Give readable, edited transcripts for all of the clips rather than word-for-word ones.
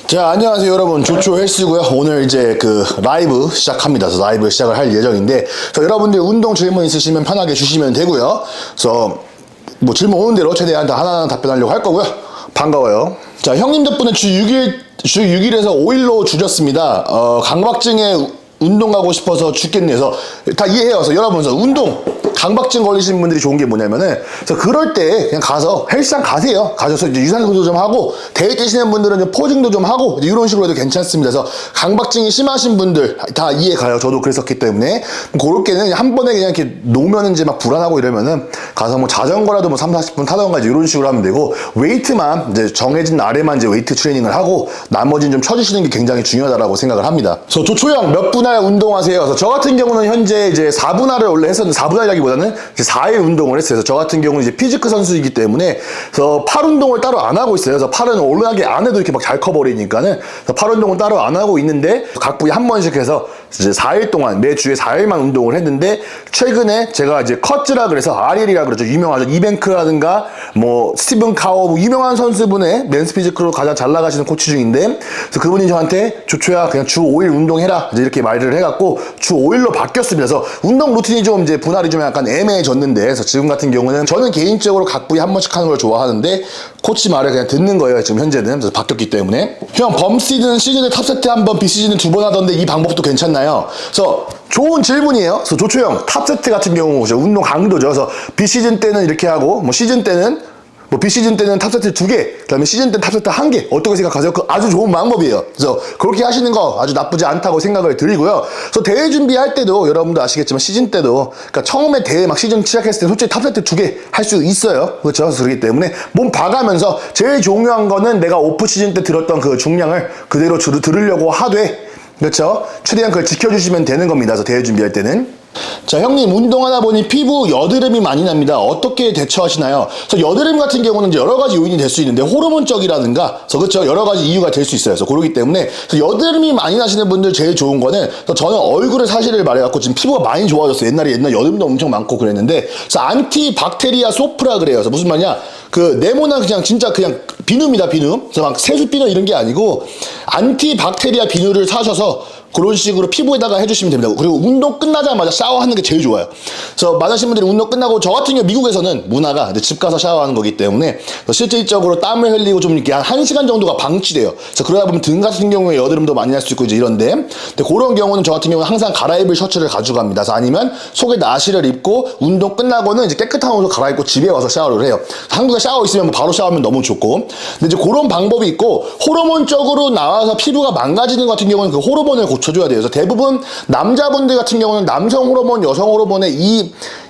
자, 안녕하세요 여러분, 조초 헬스고요. 오늘 이제 그 라이브 시작합니다. 그래서 라이브 시작을 할 예정인데, 여러분들 운동 질문 있으시면 편하게 주시면 되고요. 그래서 뭐 질문 오는 대로 최대한 다 하나하나 답변하려고 할 거고요. 반가워요. 자, 형님 덕분에 주 6일에서 5일로 줄였습니다. 강박증에 운동 가고 싶어서 죽겠네요. 그래서 다 이해해요. 그래서 여러분, 운동 강박증 걸리신 분들이 좋은 게 뭐냐면은, 그래서 그럴 때 그냥 가서 헬스장 가세요. 가셔서 이제 유산소도 좀 하고, 대회 뛰시는 분들은 좀 포징도 좀 하고, 이런 식으로 해도 괜찮습니다. 그래서 강박증이 심하신 분들 다 이해 가요. 저도 그랬었기 때문에. 그렇게는 한 번에 그냥 이렇게 놓으면은 이제 막 불안하고 이러면은 가서 뭐 자전거라도 뭐 3, 40분 타던가 이제 이런 식으로 하면 되고, 웨이트만 이제 정해진 날에만 이제 웨이트 트레이닝을 하고, 나머지는 좀 쳐주시는 게 굉장히 중요하다고 생각을 합니다. 그래서 조초형 몇 분할 운동하세요? 그래서 저 같은 경우는 현재 이제 4분할을 원래 했었는데, 4분할이라기보다는 이제 4일 운동을 했어요. 그래서 저 같은 경우는 이제 피지크 선수이기 때문에, 그래서 팔 운동을 따로 안 하고 있어요. 그래서 팔은 올라가게 안 해도 이렇게 막 잘 커버리니까는, 팔 운동은 따로 안 하고 있는데, 각 부위 한 번씩 해서 이제 4일 동안 매주에 4일만 운동을 했는데, 최근에 제가 이제 컷즈라 그래서 RL이라 그러죠. 유명하죠. 이뱅크라든가 뭐 스티븐 카워, 유명한 선수분의 맨스 피지크로 가장 잘 나가시는 코치 중인데, 그래서 그분이 저한테 조초야 그냥 주 5일 운동해라 이제 이렇게 말을 해갖고 주 5일로 바뀌었습니다. 그래서 운동 루틴이 좀 이제 분할이 좀 약간 애매해졌는데, 그래서 지금 같은 경우는 저는 개인적으로 각 부위 한 번씩 하는 걸 좋아하는데, 코치 말을 그냥 듣는 거예요. 지금 현재는. 그래서 바뀌었기 때문에. 형, 시즌에 탑세트 한 번, 비시즌에 2번 하던데 이 방법도 괜찮나요? 그래서 좋은 질문이에요. 그래서 조초형 탑세트 같은 경우 운동 강도죠. 그래서 비시즌 때는 이렇게 하고, 뭐 시즌 때는 뭐 비시즌 때는 탑세트 2개, 그 다음에 시즌 때는 탑세트 1개. 어떻게 생각하세요? 그 아주 좋은 방법이에요. 그래서 그렇게 하시는 거 아주 나쁘지 않다고 생각을 드리고요. 그래서 대회 준비할 때도 여러분도 아시겠지만 시즌 때도, 그러니까 처음에 대회 막 시즌 시작했을 때 솔직히 탑세트 2개 할 수 있어요. 그렇죠? 그래서 그렇기 때문에 몸 봐가면서 제일 중요한 거는 내가 오프 시즌 때 들었던 그 중량을 그대로 들으려고 하되, 그렇죠? 최대한 그걸 지켜주시면 되는 겁니다. 그래서 대회 준비할 때는. 자, 형님, 운동하다 보니 피부 여드름이 많이 납니다. 어떻게 대처하시나요? 그래서 여드름 같은 경우는 이제 여러 가지 요인이 될 수 있는데, 호르몬적이라든가, 그래서 그렇죠, 여러 가지 이유가 될 수 있어요. 그래서 그렇기 때문에 그래서 여드름이 많이 나시는 분들 제일 좋은 거는, 저는 얼굴의 사실을 말해갖고 지금 피부가 많이 좋아졌어요. 옛날 여드름도 엄청 많고 그랬는데, 그래서 안티박테리아 소프라 그래요. 그래서 무슨 말이냐, 그 네모난 그냥 진짜 그냥 비누입니다, 비누. 그래서 막 세수 비누 이런 게 아니고 안티박테리아 비누를 사셔서 그런 식으로 피부에다가 해주시면 됩니다. 그리고 운동 끝나자마자 샤워하는 게 제일 좋아요. 그래서 많으신 분들이 운동 끝나고, 저 같은 경우 미국에서는 문화가 이제 집 가서 샤워하는 거기 때문에 실질적으로 땀을 흘리고 좀 이렇게 한 1시간 정도가 방치돼요. 그래서 그러다 보면 등 같은 경우에 여드름도 많이 날 수 있고 이제 이런데, 근데 그런 경우는 저 같은 경우는 항상 갈아입을 셔츠를 가져갑니다. 그래서 아니면 속에 나시를 입고 운동 끝나고는 이제 깨끗한 옷을 갈아입고 집에 와서 샤워를 해요. 한국에 샤워 있으면 뭐 바로 샤워하면 너무 좋고, 근데 이제 그런 방법이 있고, 호르몬적으로 나와서 피부가 망가지는 것 같은 경우는 그 호르몬을 고쳐줘야 돼요. 그래서 대부분 남자분들 같은 경우는 남성 호르몬, 여성 호르몬의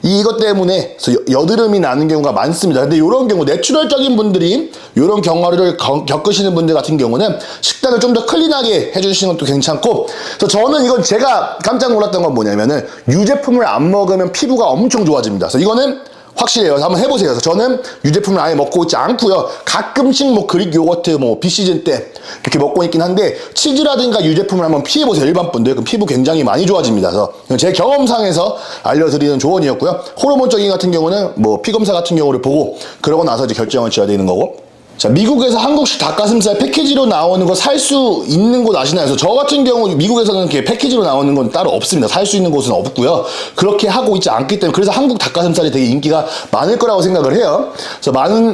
이것 때문에 여드름이 나는 경우가 많습니다. 근데 이런 경우, 내추럴적인 분들이 이런 경우를 겪으시는 분들 같은 경우는 식단을 좀 더 클린하게 해주시는 것도 괜찮고, 그래서 저는 이건 제가 깜짝 놀랐던 건 뭐냐면은, 유제품을 안 먹으면 피부가 엄청 좋아집니다. 그래서 이거는 확실해요. 한번 해보세요. 그래서 저는 유제품을 아예 먹고 있지 않고요. 가끔씩 뭐 그릭 요거트 뭐 비시즌 때 이렇게 먹고 있긴 한데, 치즈라든가 유제품을 한번 피해보세요. 일반 분들. 그럼 피부 굉장히 많이 좋아집니다. 그래서 제 경험상에서 알려드리는 조언이었고요. 호르몬적인 같은 경우는 뭐 피검사 같은 경우를 보고 그러고 나서 이제 결정을 지어야 되는 거고. 자, 미국에서 한국식 닭가슴살 패키지로 나오는 거 살 수 있는 곳 아시나요? 그래서 저 같은 경우 미국에서는 이렇게 패키지로 나오는 건 따로 없습니다. 살 수 있는 곳은 없고요. 그렇게 하고 있지 않기 때문에, 그래서 한국 닭가슴살이 되게 인기가 많을 거라고 생각을 해요. 그래서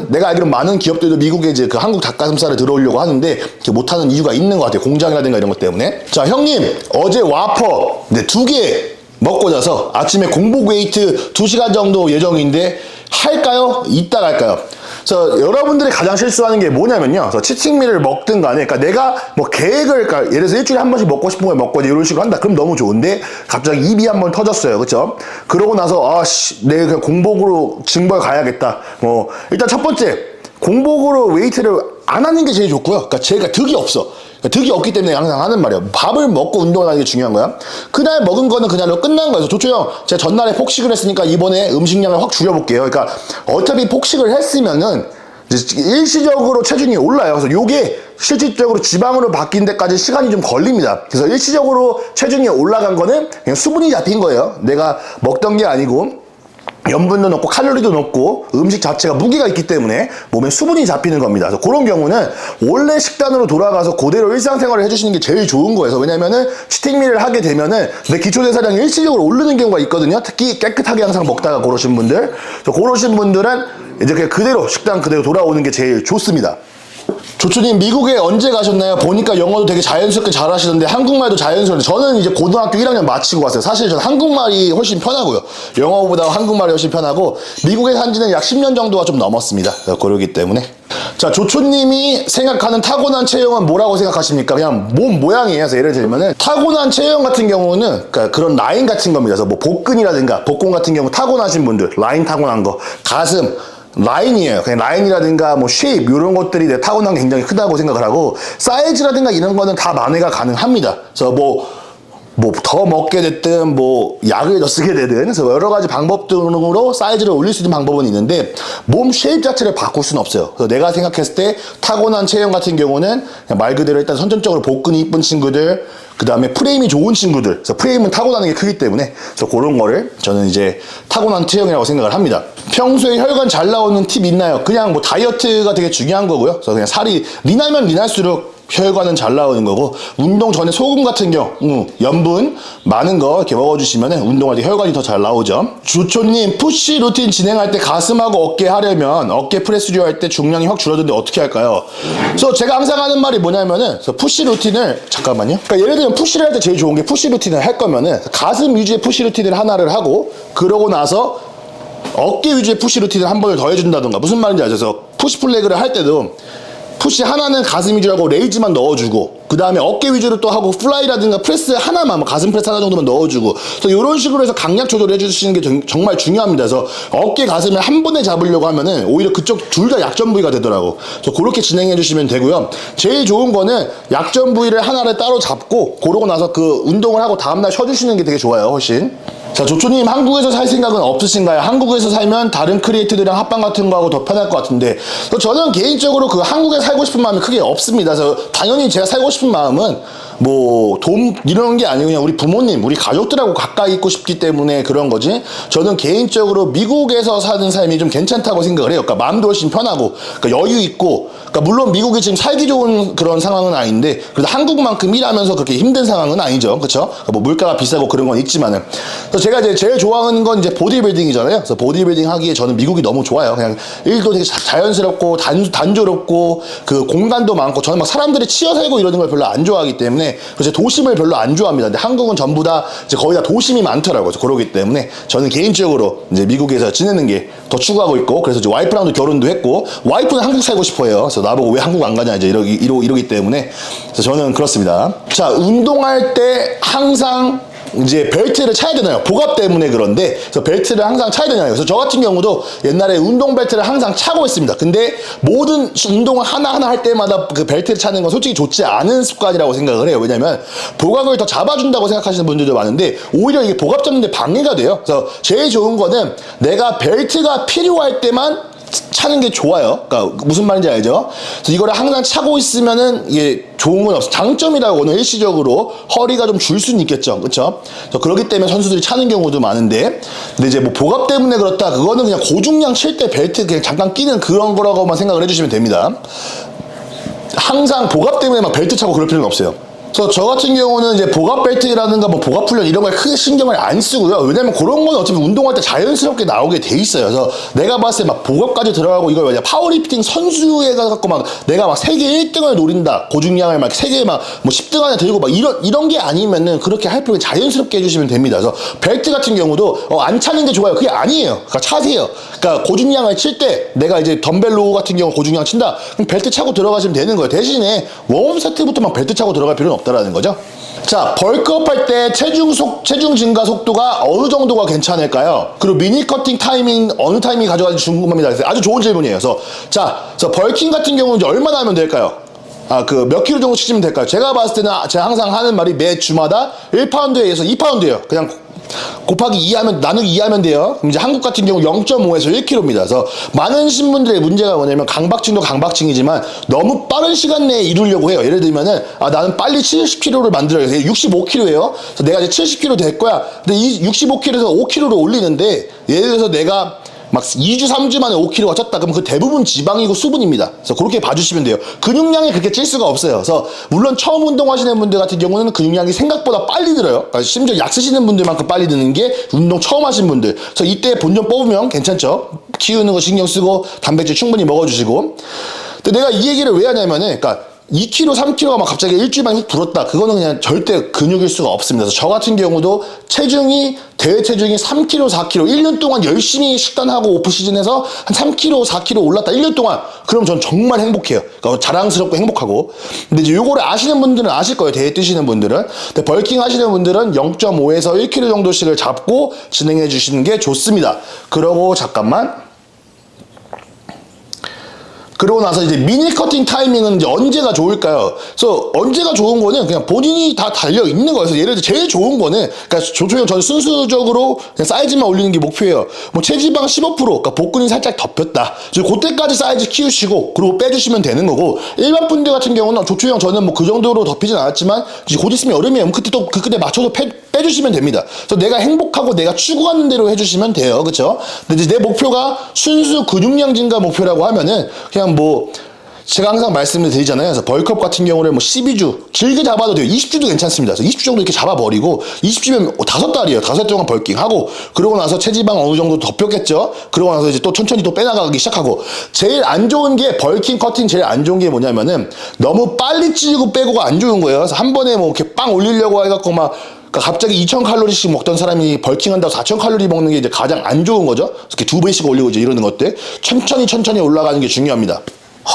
내가 알기로 많은 기업들도 미국에 이제 그 한국 닭가슴살을 들어오려고 하는데 못하는 이유가 있는 것 같아요. 공장이라든가 이런 것 때문에. 자, 형님, 어제 와퍼 2개 먹고 자서 아침에 공복 웨이트 2시간 정도 예정인데 할까요? 이따 갈까요? 그래서 여러분들이 가장 실수하는 게 뭐냐면요, 그래서 치팅밀을 먹든 간에, 그러니까 내가 뭐 계획을, 그러니까 예를 들어서 일주일에 한 번씩 먹고 싶은 걸 먹고 이런 식으로 한다. 그럼 너무 좋은데, 갑자기 입이 한 번 터졌어요. 그쵸? 그러고 나서 내가 그냥 공복으로 징벌 가야겠다. 일단 첫 번째, 공복으로 웨이트를 안 하는 게 제일 좋고요. 그러니까 제가 득이 없어. 득이 없기 때문에 항상 하는 말이에요. 밥을 먹고 운동을 하는 게 중요한 거야. 그날 먹은 거는 그날로 끝난 거예요. 조초형, 제가 전날에 폭식을 했으니까 이번에 음식량을 확 줄여볼게요. 그러니까 어차피 폭식을 했으면은 일시적으로 체중이 올라요. 그래서 요게 실질적으로 지방으로 바뀐 데까지 시간이 좀 걸립니다. 그래서 일시적으로 체중이 올라간 거는 그냥 수분이 잡힌 거예요. 내가 먹던 게 아니고. 염분도 높고 칼로리도 높고 음식 자체가 무게가 있기 때문에 몸에 수분이 잡히는 겁니다. 그래서 그런 경우는 원래 식단으로 돌아가서 그대로 일상생활을 해주시는 게 제일 좋은 거예요. 왜냐면은 치팅밀을 하게 되면은 내 기초대사량이 일시적으로 오르는 경우가 있거든요. 특히 깨끗하게 항상 먹다가 그러신 분들. 그러신 분들은 이제 그냥 그대로 식단 그대로 돌아오는 게 제일 좋습니다. 조초님 미국에 언제 가셨나요? 보니까 영어도 되게 자연스럽게 잘하시던데 한국말도 자연스러운데 저는 이제 고등학교 1학년 마치고 왔어요. 사실 저는 한국말이 훨씬 편하고요. 영어보다 한국말이 훨씬 편하고 미국에 산 지는 약 10년 정도가 좀 넘었습니다. 그러기 때문에 자 조초님이 생각하는 타고난 체형은 뭐라고 생각하십니까? 그냥 몸 모양이에요. 그래서 예를 들면은 타고난 체형 같은 경우는 그러니까 그런 라인 같은 겁니다. 그래서 뭐 복근이라든가 복근 같은 경우 타고나신 분들 라인 타고난 거 가슴 라인이에요. 그냥 라인이라든가 뭐 쉐입 이런 것들이 내 타고난 게 굉장히 크다고 생각을 하고 사이즈라든가 이런 거는 다 만회가 가능합니다. 그래서 뭐 더 먹게 됐든 뭐 약을 더 쓰게 되든 그래서 여러 가지 방법 등으로 사이즈를 올릴 수 있는 방법은 있는데 몸 쉐입 자체를 바꿀 수는 없어요. 그래서 내가 생각했을 때 타고난 체형 같은 경우는 그냥 말 그대로 일단 선천적으로 복근이 이쁜 친구들 그 다음에 프레임이 좋은 친구들 그래서 프레임은 타고나는 게 크기 때문에 그래서 그런 거를 저는 이제 타고난 체형이라고 생각을 합니다. 평소에 혈관 잘 나오는 팁 있나요? 그냥 뭐 다이어트가 되게 중요한 거고요. 그래서 그냥 살이 리나면 리날수록 혈관은 잘 나오는 거고 운동 전에 소금 같은 경우 염분 많은 거 이렇게 먹어주시면 운동할 때 혈관이 더 잘 나오죠. 주초님 푸시 루틴 진행할 때 가슴하고 어깨 하려면 어깨 프레스류 할 때 중량이 확 줄어드는데 어떻게 할까요? 그래서 제가 항상 하는 말이 뭐냐면은 푸시 루틴을 잠깐만요. 그러니까 예를 들면 푸시를 할 때 제일 좋은 게 푸시 루틴을 할 거면은 가슴 위주의 푸시 루틴을 하나를 하고 그러고 나서 어깨 위주의 푸시 루틴을 한 번을 더 해준다던가 무슨 말인지 아죠? 그래서 푸시 플래그를 할 때도 푸시 하나는 가슴 위주로 하고 레이즈만 넣어주고 그 다음에 어깨 위주로 또 하고 플라이라든가 프레스 하나만 뭐 가슴 프레스 하나 정도만 넣어주고 그래서 이런 식으로 해서 강약 조절을 해주시는 게 정말 중요합니다. 그래서 어깨 가슴을 한 번에 잡으려고 하면은 오히려 그쪽 둘 다 약점 부위가 되더라고. 그래서 그렇게 진행해 주시면 되고요. 제일 좋은 거는 약점 부위를 하나를 따로 잡고 그러고 나서 그 운동을 하고 다음날 쉬어주시는 게 되게 좋아요. 훨씬. 자 조초님 한국에서 살 생각은 없으신가요? 한국에서 살면 다른 크리에이터들이랑 합방 같은 거 하고 더 편할 것 같은데 저는 개인적으로 그 한국에 살고 싶은 마음이 크게 없습니다. 그래서 당연히 제가 살고 싶은 마음은 뭐 돈 이런 게 아니고 그냥 우리 부모님 우리 가족들하고 가까이 있고 싶기 때문에 그런 거지 저는 개인적으로 미국에서 사는 삶이 좀 괜찮다고 생각을 해요. 그러니까 마음도 훨씬 편하고 그러니까 여유 있고 그러니까 물론 미국이 지금 살기 좋은 그런 상황은 아닌데 그래도 한국만큼 일하면서 그렇게 힘든 상황은 아니죠. 그렇죠? 뭐 물가가 비싸고 그런 건 있지만은 그래서 제가 이제 제일 좋아하는 건 이제 보디빌딩이잖아요. 그래서 보디빌딩 하기에 저는 미국이 너무 좋아요. 그냥 일도 되게 자연스럽고 단조롭고 그 공간도 많고 저는 막 사람들이 치여 살고 이러는 걸 별로 안 좋아하기 때문에 그래서 도심을 별로 안 좋아합니다. 근데 한국은 전부 다 이제 거의 다 도심이 많더라고요. 그러기 때문에 저는 개인적으로 이제 미국에서 지내는 게 더 추구하고 있고 그래서 이제 와이프랑도 결혼도 했고 와이프는 한국 살고 싶어해요. 그래서 나보고 왜 한국 안 가냐 이제 이러기 때문에 그래서 저는 그렇습니다. 자 운동할 때 항상 이제 벨트를 차야 되나요? 복압 때문에 그런데 그래서 벨트를 항상 차야 되나요? 그래서 저 같은 경우도 옛날에 운동 벨트를 항상 차고 있습니다. 근데 모든 운동을 하나하나 할 때마다 그 벨트를 차는 건 솔직히 좋지 않은 습관이라고 생각을 해요. 왜냐면 복압을 더 잡아준다고 생각하시는 분들도 많은데 오히려 이게 복압 잡는데 방해가 돼요. 그래서 제일 좋은 거는 내가 벨트가 필요할 때만 차는 게 좋아요. 그러니까 무슨 말인지 알죠? 그래서 이거를 항상 차고 있으면은 이게 좋은 건 없어. 장점이라고는 일시적으로 허리가 좀 줄 수는 있겠죠. 그렇죠? 그렇기 때문에 선수들이 차는 경우도 많은데 근데 이제 뭐 복압 때문에 그렇다. 그거는 그냥 고중량 칠 때 벨트 그냥 잠깐 끼는 그런 거라고만 생각을 해주시면 됩니다. 항상 복압 때문에 막 벨트 차고 그럴 필요는 없어요. 그래서 저 같은 경우는 이제 복압 벨트라든가 뭐 복압 훈련 이런 거에 크게 신경을 안 쓰고요. 왜냐면 그런 건 어차피 운동할 때 자연스럽게 나오게 돼 있어요. 그래서 내가 봤을 때 막 복압까지 들어가고 이걸 왜냐 파워리프팅 선수에 가서 막 내가 막 세계 1등을 노린다. 고중량을 막 세계 막 뭐 10등 안에 들고 막 이런 게 아니면은 그렇게 할 필요 자연스럽게 해주시면 됩니다. 그래서 벨트 같은 경우도 안 차는 게 좋아요. 그게 아니에요. 그러니까 차세요. 그러니까 고중량을 칠 때 내가 이제 덤벨로 같은 경우 고중량 친다. 그럼 벨트 차고 들어가시면 되는 거예요. 대신에 웜업 세트부터 막 벨트 차고 들어갈 필요는 없다라는 거죠. 자, 벌크업 할 때 체중 증가 속도가 어느 정도가 괜찮을까요? 그리고 미니 커팅 타이밍 어느 타이밍 가져가는지 궁금합니다. 아주 좋은 질문이에요. 그래서 벌킹 같은 경우는 이제 얼마나 하면 될까요? 그 몇 킬로 정도 치시면 될까요? 제가 봤을 때는 제가 항상 하는 말이 매 주마다 1파운드에 의해서 2파운드예요. 그냥 곱하기 2하면, 나누기 2하면 돼요. 그럼 이제 한국 같은 경우 0.5에서 1km입니다. 그래서 많으신 분들의 문제가 뭐냐면 강박증도 강박증이지만 너무 빠른 시간 내에 이루려고 해요. 예를 들면은, 나는 빨리 70km를 만들어야 돼. 65km예요. 그래서 내가 이제 70km 될 거야. 근데 이 65km에서 5km를 올리는데, 예를 들어서 내가 막 2주, 3주 만에 5kg가 쪘다. 그럼 그 대부분 지방이고 수분입니다. 그래서 그렇게 봐주시면 돼요. 근육량이 그렇게 찔 수가 없어요. 그래서 물론 처음 운동하시는 분들 같은 경우는 근육량이 생각보다 빨리 들어요. 그러니까 심지어 약 쓰시는 분들만큼 빨리 드는 게 운동 처음 하신 분들. 그래서 이때 본전 뽑으면 괜찮죠. 키우는 거 신경 쓰고 단백질 충분히 먹어주시고. 근데 내가 이 얘기를 왜 하냐면은, 그러니까 2kg, 3kg가 막 갑자기 일주일 만에 훅 불었다. 그거는 그냥 절대 근육일 수가 없습니다. 그래서 저 같은 경우도 대회 체중이 3kg, 4kg, 1년 동안 열심히 식단하고 오프시즌 해서 한 3kg, 4kg 올랐다. 1년 동안. 그럼 전 정말 행복해요. 그러니까 자랑스럽고 행복하고. 근데 이제 요거를 아시는 분들은 아실 거예요. 대회 뛰시는 분들은. 근데 벌킹 하시는 분들은 0.5에서 1kg 정도씩을 잡고 진행해 주시는 게 좋습니다. 그러고 잠깐만. 그러고 나서 이제 미니 커팅 타이밍은 이제 언제가 좋을까요? 그래서 언제가 좋은 거는 그냥 본인이 다 달려 있는 거예요. 그래서 예를 들어 제일 좋은 거는, 그러니까 조초형 저는 순수적으로 그냥 사이즈만 올리는 게 목표예요. 뭐 체지방 15%, 그러니까 복근이 살짝 덮였다. 그때까지 사이즈 키우시고 그리고 빼주시면 되는 거고, 일반 분들 같은 경우는 조초형 저는 뭐 그 정도로 덮이진 않았지만 이제 곧 있으면 여름이에요. 그때 또 그때 맞춰서 빼주시면 됩니다. 그래서 내가 행복하고 내가 추구하는 대로 해주시면 돼요. 그쵸? 근데 이제 내 목표가 순수 근육량 증가 목표라고 하면은 그냥 뭐 제가 항상 말씀을 드리잖아요. 그래서 벌크업 같은 경우는 뭐 12주 길게 잡아도 돼요. 20주도 괜찮습니다. 그래서 20주 정도 이렇게 잡아버리고 20주면 5달이에요. 5달 동안 벌킹하고 그러고 나서 체지방 어느 정도 덮였겠죠. 그러고 나서 이제 또 천천히 또 빼나가기 시작하고, 제일 안 좋은 게 벌킹 커팅 제일 안 좋은 게 뭐냐면은 너무 빨리 찌고 빼고가 안 좋은 거예요. 그래서 한 번에 뭐 이렇게 빵 올리려고 해갖고 막 갑자기 2000칼로리씩 먹던 사람이 벌킹한다고 4000칼로리 먹는 게 이제 가장 안 좋은 거죠. 이렇게 2배씩 올리고 이제 이러는 것들. 천천히 올라가는 게 중요합니다.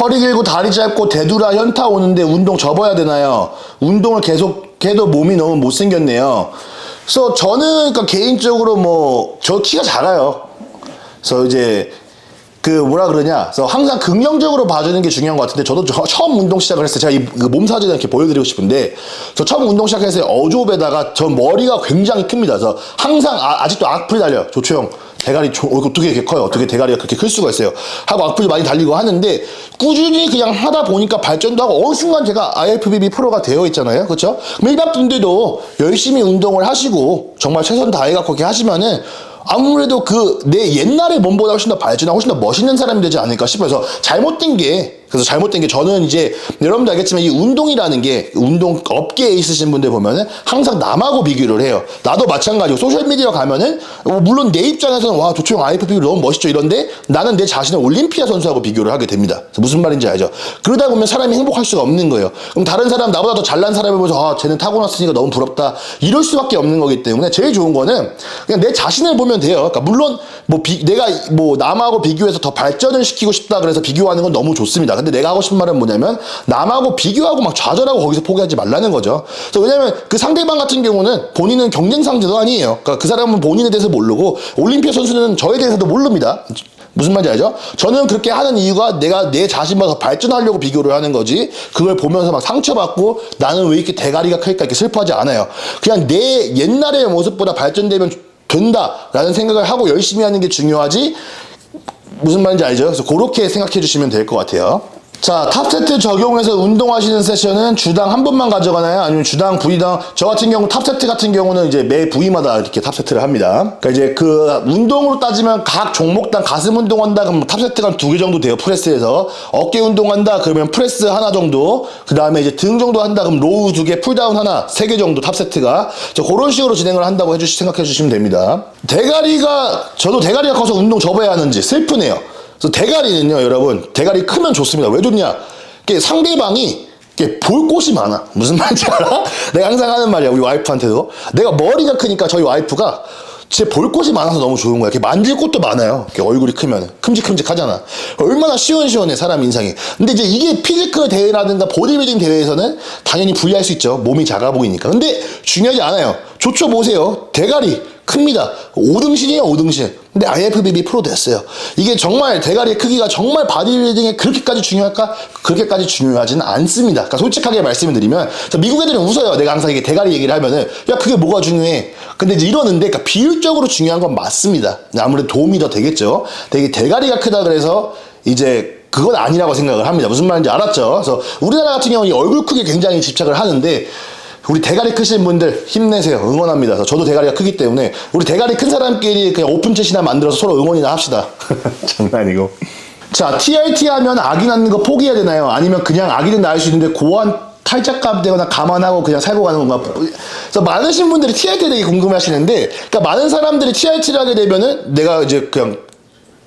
허리 길고 다리 짧고 대두라 현타 오는데 운동 접어야 되나요? 운동을 계속해도 몸이 너무 못생겼네요. 그래서 저는 그러니까 개인적으로 뭐 저 키가 작아요. 그래서 이제 뭐라 그러냐. 그래서 항상 긍정적으로 봐주는 게 중요한 것 같은데, 저도 처음 운동 시작을 했어요. 제가 이 몸 사진을 이렇게 보여드리고 싶은데, 저 처음 운동 시작했어요. 어조배다가 저 머리가 굉장히 큽니다. 그래서 항상 아직도 악플이 달려요. 조초형 대가리 어떻게 이렇게 커요? 어떻게 대가리가 그렇게 클 수가 있어요? 하고 악플이 많이 달리고 하는데, 꾸준히 그냥 하다 보니까 발전도 하고 어느 순간 제가 IFBB 프로가 되어 있잖아요. 그렇죠? 그럼 일반 분들도 열심히 운동을 하시고 정말 최선 다해갖고 이렇게 하시면은 아무래도 내 옛날의 몸보다 훨씬 더 발전하고 훨씬 더 멋있는 사람이 되지 않을까 싶어서, 잘못된 게 저는 이제 여러분도 알겠지만 이 운동이라는 게, 운동 업계에 있으신 분들 보면은 항상 남하고 비교를 해요. 나도 마찬가지고 소셜미디어 가면은 물론 내 입장에서는 와 조초영 IFBB 너무 멋있죠 이런데, 나는 내 자신을 올림피아 선수하고 비교를 하게 됩니다. 그래서 무슨 말인지 알죠? 그러다 보면 사람이 행복할 수가 없는 거예요. 그럼 다른 사람, 나보다 더 잘난 사람을 보면서 쟤는 타고났으니까 너무 부럽다 이럴 수밖에 없는 거기 때문에, 제일 좋은 거는 그냥 내 자신을 보면 돼요. 그러니까 물론 내가 남하고 비교해서 더 발전을 시키고 싶다 그래서 비교하는 건 너무 좋습니다. 근데 내가 하고 싶은 말은 뭐냐면, 남하고 비교하고 막 좌절하고 거기서 포기하지 말라는 거죠. 그래서 왜냐면 그 상대방 같은 경우는 본인은 경쟁 상대도 아니에요. 그러니까 그 사람은 본인에 대해서 모르고, 올림피아 선수는 저에 대해서도 모릅니다. 무슨 말인지 알죠? 저는 그렇게 하는 이유가 내가 내 자신보다 더 발전하려고 비교를 하는 거지, 그걸 보면서 막 상처받고 나는 왜 이렇게 대가리가 클까 이렇게 슬퍼하지 않아요. 그냥 내 옛날의 모습보다 발전되면 된다라는 생각을 하고 열심히 하는 게 중요하지, 무슨 말인지 알죠? 그래서 그렇게 생각해 주시면 될 것 같아요. 자, 탑세트 적용해서 운동하시는 세션은 주당 한 번만 가져가나요? 아니면 주당 부위당? 저 같은 경우 탑세트 같은 경우는 이제 매 부위마다 이렇게 탑세트를 합니다. 그러니까 이제 운동으로 따지면 각 종목당 가슴 운동한다 그러면 탑세트가 한 2개 정도 돼요. 프레스에서. 어깨 운동한다 그러면 프레스 하나 정도, 그 다음에 이제 등 정도 한다 그러면 로우 2개, 풀다운 하나, 3개 정도 탑세트가. 그런 식으로 진행을 한다고 생각해 주시면 됩니다. 저도 대가리가 커서 운동 접어야 하는지 슬프네요. 그래서 대가리는요, 여러분, 대가리 크면 좋습니다. 왜 좋냐? 상대방이 볼 곳이 많아. 무슨 말인지 알아? 내가 항상 하는 말이야, 우리 와이프한테도. 내가 머리가 크니까 저희 와이프가 제 볼 곳이 많아서 너무 좋은 거야. 이렇게 만질 곳도 많아요. 이렇게 얼굴이 크면 큼직큼직하잖아. 얼마나 시원시원해, 사람 인상이. 근데 이제 이게 피지컬 대회라든가 보디빌딩 대회에서는 당연히 불리할 수 있죠. 몸이 작아 보이니까. 근데 중요하지 않아요. 조초 보세요. 대가리 큽니다. 5등신이에요, 5등신. 근데 IFBB 프로 됐어요. 이게 정말 대가리의 크기가 정말 바디빌딩에 그렇게까지 중요할까? 그렇게까지 중요하지는 않습니다. 그러니까 솔직하게 말씀을 드리면, 미국 애들은 웃어요. 내가 항상 이게 대가리 얘기를 하면은, 야, 그게 뭐가 중요해? 근데 이제 이러는데, 그러니까 비율적으로 중요한 건 맞습니다. 아무래도 도움이 더 되겠죠. 되게 대가리가 크다 그래서 이제 그건 아니라고 생각을 합니다. 무슨 말인지 알았죠? 그래서 우리나라 같은 경우는 이 얼굴 크기에 굉장히 집착을 하는데, 우리 대가리 크신 분들 힘내세요. 응원합니다. 그래서 저도 대가리가 크기 때문에 우리 대가리 큰 사람끼리 그냥 오픈챗이나 만들어서 서로 응원이나 합시다. 장난이고. 자, TRT 하면 아기 낳는 거 포기해야 되나요? 아니면 그냥 아기는 낳을 수 있는데 고환 탈착감 되거나 감안하고 그냥 살고 가는 건가? 그래서 많으신 분들이 TRT 되게 궁금해 하시는데, 그러니까 많은 사람들이 TRT를 하게 되면은 내가 이제 그냥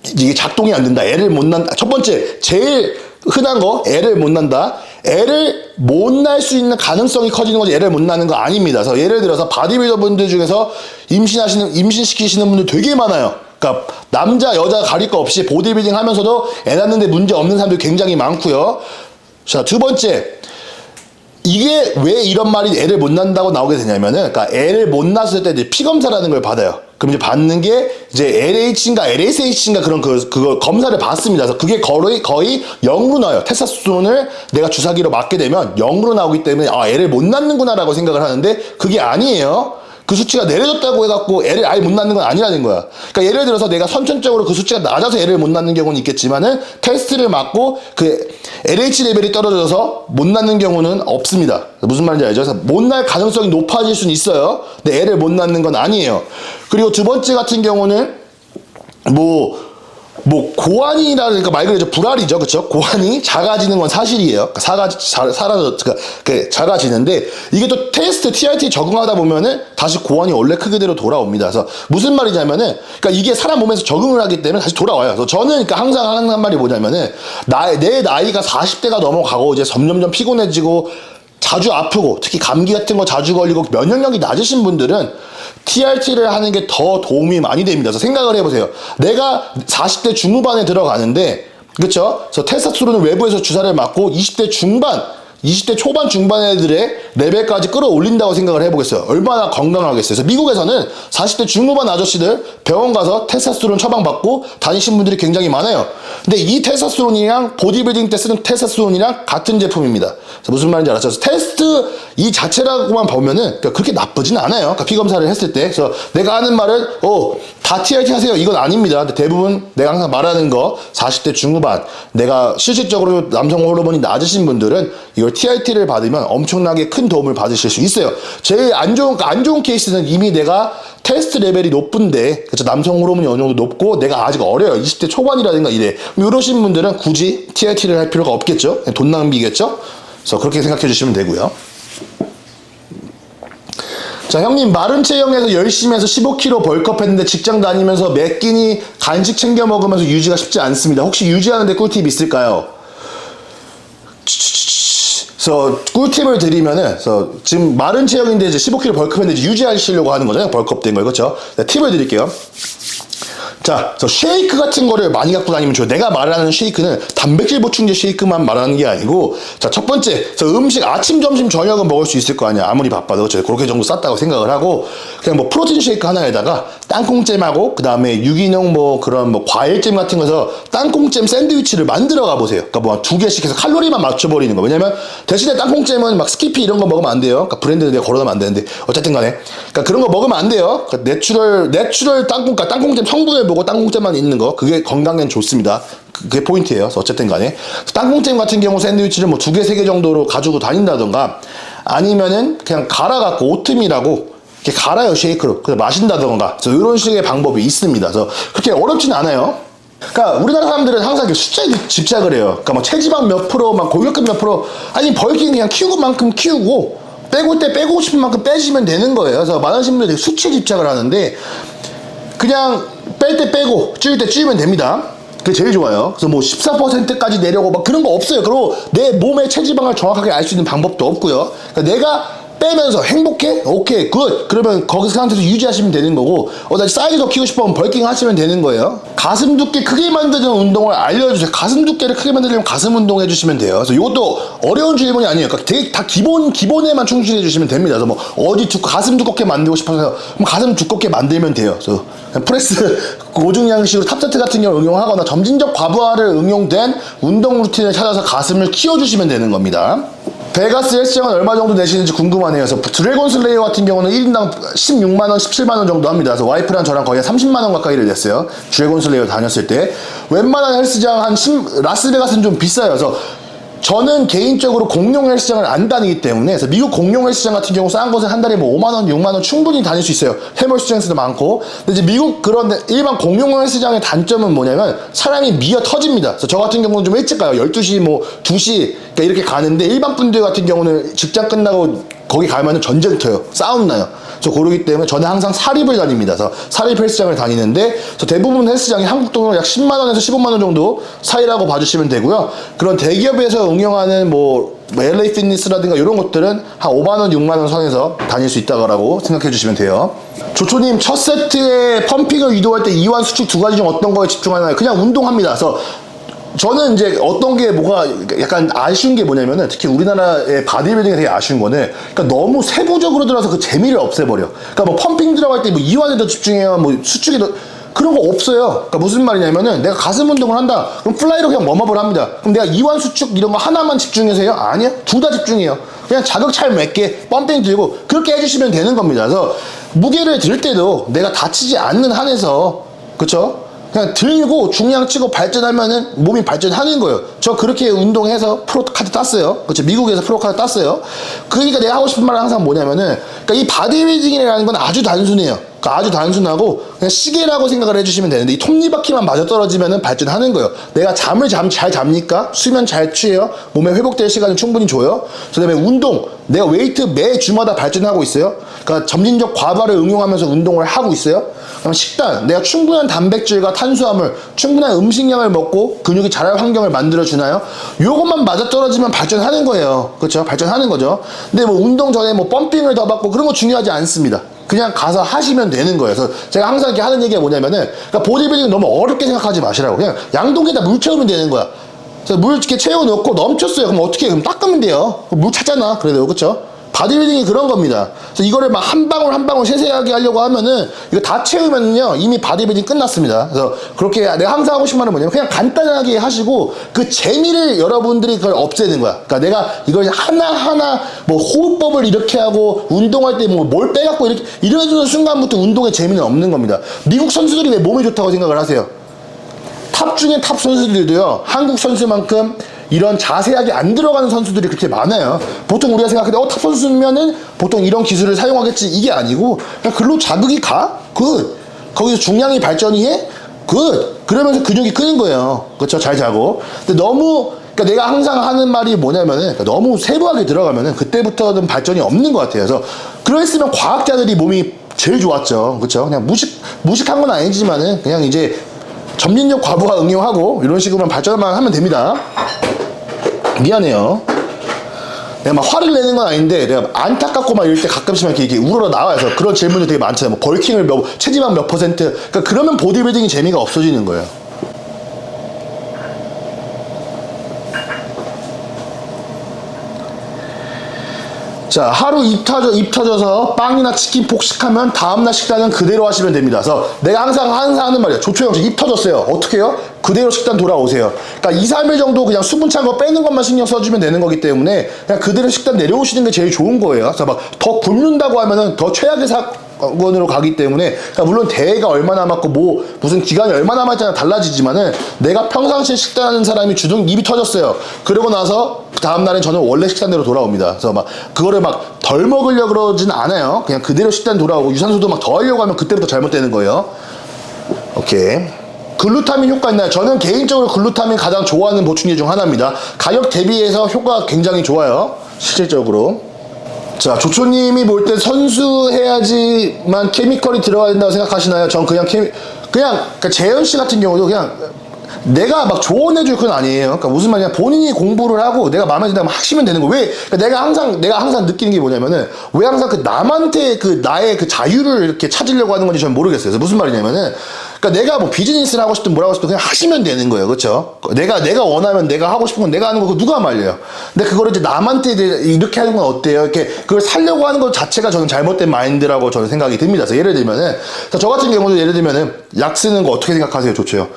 이게 작동이 안 된다. 애를 못 낳는다. 첫 번째, 제일 흔한 거, 애를 못 낳는다. 애를 못 낳을 수 있는 가능성이 커지는 거지 애를 못 낳는 거 아닙니다. 그래서 예를 들어서 바디빌더 분들 중에서 임신시키시는 분들 되게 많아요. 그러니까 남자, 여자 가릴 거 없이 보디빌딩 하면서도 애 낳는데 문제 없는 사람들이 굉장히 많고요. 자, 두 번째. 이게 왜 이런 말이 애를 못 낳는다고 나오게 되냐면은, 그러니까 애를 못 낳았을 때 이제 피검사라는 걸 받아요. 그럼 이제 받는 게 이제 LH인가 LSH인가 그런 그거 검사를 받습니다. 그래서 그게 거의 0으로 나와요. 테스토스테론을 내가 주사기로 맞게 되면 0으로 나오기 때문에 아, 애를 못 낳는구나라고 생각을 하는데 그게 아니에요. 그 수치가 내려졌다고 해갖고 애를 아예 못 낳는 건 아니라는 거야. 그러니까 예를 들어서 내가 선천적으로 그 수치가 낮아서 애를 못 낳는 경우는 있겠지만은 테스트를 맞고 그 LH 레벨이 떨어져서 못 낳는 경우는 없습니다. 무슨 말인지 알죠? 그래서 못 낳을 가능성이 높아질 수는 있어요. 근데 애를 못 낳는 건 아니에요. 그리고 두 번째 같은 경우는 고환이라니까 말 그대로 불알이죠, 그렇죠? 고환이 작아지는 건 사실이에요. 작아지는데 이게 또 테스트 TRT 적응하다 보면은 다시 고환이 원래 크기대로 돌아옵니다. 그래서 무슨 말이냐면은, 그러니까 이게 사람 몸에서 적응을 하기 때문에 다시 돌아와요. 그래서 저는 그러니까 항상 하는 말이 뭐냐면은 내 나이가 40대가 넘어가고 이제 점점점 피곤해지고 자주 아프고 특히 감기 같은 거 자주 걸리고 면역력이 낮으신 분들은 TRT를 하는 게 더 도움이 많이 됩니다. 그래서 생각을 해보세요. 내가 40대 중후반에 들어가는데, 그쵸? 그래서 테스토스테론을 외부에서 주사를 맞고 20대 초반 중반 애들의 레벨까지 끌어올린다고 생각을 해보겠어요. 얼마나 건강하겠어요. 그래서 미국에서는 40대 중후반 아저씨들 병원 가서 테스토스테론 처방받고 다니신 분들이 굉장히 많아요. 근데 이 테스토스테론이랑 보디빌딩 때 쓰는 테스토스테론이랑 같은 제품입니다. 그래서 무슨 말인지 알았죠? 테스트 이 자체라고만 보면은 그렇게 나쁘진 않아요. 그러니까 피검사를 했을 때. 그래서 내가 하는 말은 다 TRT 하세요. 이건 아닙니다. 근데 대부분 내가 항상 말하는 거 40대 중후반 내가 실질적으로 남성 호르몬이 낮으신 분들은 이걸 TRT를 받으면 엄청나게 큰 도움을 받으실 수 있어요. 제일 안 좋은 케이스는 이미 내가 테스트 레벨이 높은데, 그렇죠? 남성 호르몬이 어느 정도 높고 내가 아직 어려요. 20대 초반이라든가 이래. 이러신 분들은 굳이 TRT를 할 필요가 없겠죠. 돈 낭비겠죠. 그래서 그렇게 생각해 주시면 되고요. 자, 형님 마른 체형에서 열심히 해서 15kg 벌크업 했는데 직장 다니면서 매 끼니 간식 챙겨 먹으면서 유지가 쉽지 않습니다. 혹시 유지하는데 꿀팁 있을까요? 그래서 꿀팁을 드리면은, 그래서 지금 마른 체형인데 이제 15kg 벌크업했는데 이제 유지하시려고 하는 거잖아요. 벌크업 된 거, 그렇죠? 팁을 드릴게요. 자, 쉐이크 같은 거를 많이 갖고 다니면 좋아요. 내가 말하는 쉐이크는 단백질 보충제 쉐이크만 말하는 게 아니고, 자, 첫 번째, 음식 아침, 점심, 저녁은 먹을 수 있을 거 아니야. 아무리 바빠도. 그렇죠? 그렇게 정도 쌌다고 생각을 하고, 그냥 프로틴 쉐이크 하나에다가 땅콩잼하고, 그 다음에 유기농 그런 과일잼 같은 거에서 땅콩잼 샌드위치를 만들어 가보세요. 그러니까 2개씩 해서 칼로리만 맞춰버리는 거. 왜냐면, 대신에 땅콩잼은 스키피 이런 거 먹으면 안 돼요. 그러니까 브랜드 내가 걸어놓으면 안 되는데. 어쨌든 간에. 그러니까 그런 거 먹으면 안 돼요. 그러니까 내추럴 땅콩잼 성분을 보고 땅콩잼만 있는 거, 그게 건강엔 좋습니다. 그게 포인트예요. 그래서 어쨌든 간에 땅콩잼 같은 경우 샌드위치를 2개, 3개 정도로 가지고 다닌다던가, 아니면은 그냥 갈아갖고 오트밀하고 이렇게 갈아요, 쉐이크로. 그래서 마신다던가. 그래서 이런 식의 방법이 있습니다. 그래서 그렇게 어렵진 않아요. 그러니까 우리나라 사람들은 항상 숫자에 집착을 해요. 그러니까 체지방 몇 프로, 골격근 몇 프로, 아니 벌기는 그냥 키우고 만큼 키우고 빼고 때 빼고 싶은 만큼 빼시면 되는 거예요. 그래서 많으신 분들이 수치에 집착을 하는데, 그냥 뺄 때 빼고 찌울 때 찌우면 됩니다. 그게 제일 좋아요. 그래서 14%까지 내려고 그런 거 없어요. 그리고 내 몸의 체지방을 정확하게 알 수 있는 방법도 없고요. 그러니까 내가 빼면서 행복해? 오케이, 굿. 그러면 거기서 그 상태에서 유지하시면 되는 거고, 나 사이즈 더 키우고 싶으면 벌킹 하시면 되는 거예요. 가슴 두께 크게 만드는 운동을 알려주세요. 가슴 두께를 크게 만들려면 가슴 운동 해주시면 돼요. 그래서 이것도 어려운 질문이 아니에요. 그러니까 되게 다 기본에만 충실해 주시면 됩니다. 그래서 가슴 두껍게 만들고 싶어서 그럼 가슴 두껍게 만들면 돼요. 그래서 프레스 고중량식으로 탑세트 같은 경우를 응용하거나 점진적 과부하를 응용된 운동 루틴을 찾아서 가슴을 키워주시면 되는 겁니다. 베가스 헬스장은 얼마 정도 내시는지 궁금하네요. 그래서 드래곤 슬레이어 같은 경우는 1인당 16만원, 17만원 정도 합니다. 그래서 와이프랑 저랑 거의 30만원 가까이를 냈어요. 드래곤 슬레이어 다녔을 때. 웬만한 헬스장 라스베가스는 좀 비싸요. 그래서 저는 개인적으로 공용 헬스장을 안 다니기 때문에, 그래서 미국 공용 헬스장 같은 경우 싼 곳은 한 달에 뭐 5만원, 6만원 충분히 다닐 수 있어요. 해머 스트렝스도 많고. 근데 이제 미국 그런 일반 공용 헬스장의 단점은 뭐냐면 사람이 미어 터집니다. 그래서 저 같은 경우는 좀 일찍 가요. 12시, 뭐 2시 그러니까 이렇게 가는데, 일반 분들 같은 경우는 직장 끝나고 거기 가면은 전쟁터요. 싸움 나요. 그래서 그러기 때문에 저는 항상 사립을 다닙니다. 그래서 사립 헬스장을 다니는데, 대부분 헬스장이 한국 돈으로 약 10만원에서 15만원 정도 사이라고 봐주시면 되고요. 그런 대기업에서 운영하는 뭐 LA 피트니스라든가 이런 것들은 한 5만원, 6만원 선에서 다닐 수 있다고 생각해 주시면 돼요. 조초님, 첫 세트에 펌핑을 유도할 때 이완 수축 두 가지 중 어떤 거에 집중하나요? 그냥 운동합니다. 그래서 저는 이제 어떤 게 뭐가 약간 아쉬운 게 뭐냐면은, 특히 우리나라의 바디빌딩이 되게 아쉬운 거는, 그러니까 너무 세부적으로 들어서 그 재미를 없애버려. 그러니까 뭐 펌핑 들어갈 때 뭐 이완에 더 집중해요, 뭐 수축에 더, 그런 거 없어요. 그러니까 무슨 말이냐면은, 내가 가슴 운동을 한다. 그럼 플라이로 그냥 웜업을 합니다. 그럼 내가 이완 수축 이런 거 하나만 집중해서 해요? 아니요. 둘 다 집중해요. 그냥 자극잘 몇 개, 펌핑 들고 그렇게 해주시면 되는 겁니다. 그래서 무게를 들 때도 내가 다치지 않는 한에서, 그쵸? 그냥 들고 중량 치고 발전하면은 몸이 발전하는 거예요. 저 그렇게 운동해서 프로카드 땄어요. 그렇죠. 미국에서 프로카드 땄어요. 그러니까 내가 하고 싶은 말은 항상 뭐냐면은, 그러니까 이 바디빌딩이라는 건 아주 단순해요. 그러니까 아주 단순하고 그냥 시계라고 생각을 해주시면 되는데, 이 톱니바퀴만 맞아 떨어지면은 발전하는 거예요. 내가 잠을 잘 잡니까? 수면 잘 취해요? 몸에 회복될 시간을 충분히 줘요? 그다음에 운동, 내가 웨이트 매 주마다 발전하고 있어요? 그러니까 점진적 과발을 응용하면서 운동을 하고 있어요? 그럼 식단, 내가 충분한 단백질과 탄수화물, 충분한 음식량을 먹고 근육이 자랄 환경을 만들어주나요? 요것만 맞아떨어지면 발전하는 거예요. 그렇죠? 발전하는 거죠. 근데 뭐 운동 전에 뭐 펌핑을 더 받고 그런 거 중요하지 않습니다. 그냥 가서 하시면 되는 거예요. 그래서 제가 항상 이렇게 하는 얘기가 뭐냐면은, 그러니까 보디빌딩은 너무 어렵게 생각하지 마시라고. 그냥 양동이에다 물 채우면 되는 거야. 그래서 물 이렇게 채워놓고 넘쳤어요. 그럼 어떻게 해? 그럼 닦으면 돼요. 물 차잖아. 그래도, 그쵸? 바디빌딩이 그런 겁니다. 그래서 이거를 막 한 방울 한 방울 세세하게 하려고 하면은, 이거 다 채우면요 이미 바디빌딩 끝났습니다. 그래서 그렇게 내가 항상 하고 싶은 말은 뭐냐면, 그냥 간단하게 하시고 그 재미를 여러분들이 그걸 없애는 거야. 그러니까 내가 이걸 하나하나 뭐 호흡법을 이렇게 하고 운동할 때 뭐 뭘 빼갖고 이렇게 이래주는 순간부터 운동에 재미는 없는 겁니다. 미국 선수들이 왜 몸에 좋다고 생각을 하세요? 탑 중에 탑 선수들도요, 한국 선수만큼 이런 자세하게 안 들어가는 선수들이 그렇게 많아요. 보통 우리가 생각할 때 탑 선수면은 보통 이런 기술을 사용하겠지, 이게 아니고 그냥 글로 자극이 가? 굿. 거기서 중량이 발전이 해? 굿. 그러면서 근육이 크는 거예요. 그렇죠? 잘 자고. 근데 너무, 그러니까 내가 항상 하는 말이 뭐냐면은, 그러니까 너무 세부하게 들어가면은 그때부터는 발전이 없는 것 같아요. 그래서 그랬으면 과학자들이 몸이 제일 좋았죠. 그렇죠? 그냥 무식한 건 아니지만은 그냥 이제 점진적 과부하 응용하고 이런 식으로만 발전만 하면 됩니다. 미안해요. 내가 막 화를 내는 건 아닌데, 내가 안타깝고 막 이럴 때 가끔씩 이렇게 우러러 나와서 그런 질문이 되게 많잖아요. 뭐 벌킹을 체지방 몇 퍼센트. 그러니까 그러면 보디빌딩이 재미가 없어지는 거예요. 자, 하루 입 터져서 빵이나 치킨 폭식하면 다음날 식단은 그대로 하시면 됩니다. 그래서 내가 항상 하는 말이야. 조초영 씨 입 터졌어요. 어떻게 해요? 그대로 식단 돌아오세요. 그러니까 2, 3일 정도 그냥 수분 찬 거 빼는 것만 신경 써주면 되는 거기 때문에 그냥 그대로 식단 내려오시는 게 제일 좋은 거예요. 그래서 막 더 굶는다고 하면은 더 최악의 사건으로 가기 때문에, 그러니까 물론 대회가 얼마 남았고 뭐 무슨 기간이 얼마 남았잖아 달라지지만은, 내가 평상시에 식단하는 사람이 주둥 입이 터졌어요. 그러고 나서 다음날엔 저는 원래 식단대로 돌아옵니다. 그래서 막 그거를 막 덜 먹으려고 그러진 않아요. 그냥 그대로 식단 돌아오고, 유산소도 막 더 하려고 하면 그때부터 잘못되는 거예요. 오케이. 글루타민 효과 있나요? 저는 개인적으로 글루타민 가장 좋아하는 보충제 중 하나입니다. 가격 대비해서 효과가 굉장히 좋아요. 실질적으로. 자, 조초님이 볼 때 선수 해야지만 케미컬이 들어가야 된다고 생각하시나요? 전 그냥 그러니까 재현 씨 같은 경우도 그냥 내가 막 조언해줄 건 아니에요. 그러니까 무슨 말이냐, 본인이 공부를 하고 내가 마음에 든다면 하시면 되는 거. 왜? 그러니까 내가 항상 느끼는 게 뭐냐면은, 왜 항상 그 남한테 그 나의 그 자유를 이렇게 찾으려고 하는 건지 저는 모르겠어요. 그래서 무슨 말이냐면은, 그러니까 내가 뭐 비즈니스를 하고 싶든 뭐라고 하고 싶든 그냥 하시면 되는 거예요. 그렇죠? 내가 원하면 내가 하고 싶은 건 내가 하는 거고 누가 말려요. 근데 그거를 이제 남한테 이제 이렇게 하는 건 어때요? 이렇게 그걸 살려고 하는 것 자체가 저는 잘못된 마인드라고 저는 생각이 듭니다. 그래서 예를 들면은, 저 같은 경우도 예를 들면은 약 쓰는 거 어떻게 생각하세요? 좋죠.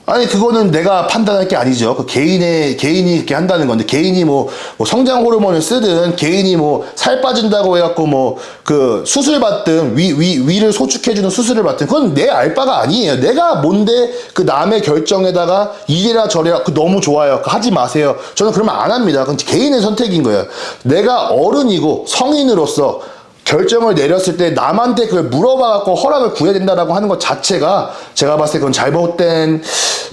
아니 그거는 내가 판단할 게 아니죠. 그 개인이 이렇게 한다는 건데 개인이 뭐 성장 호르몬을 쓰든 개인이 뭐 살 빠진다고 해갖고 뭐 그 수술 받든 위를 소축해주는 수술을 받든 그건 내 알 바가 아니에요. 내가 뭔데 그 남의 결정에다가 이래라 저래라 그 너무 좋아요. 그 하지 마세요. 저는 그러면 안 합니다. 그건 개인의 선택인 거예요. 내가 어른이고 성인으로서 결정을 내렸을 때 남한테 그걸 물어봐갖고 허락을 구해야 된다라고 하는 것 자체가 제가 봤을 때 그건 잘못된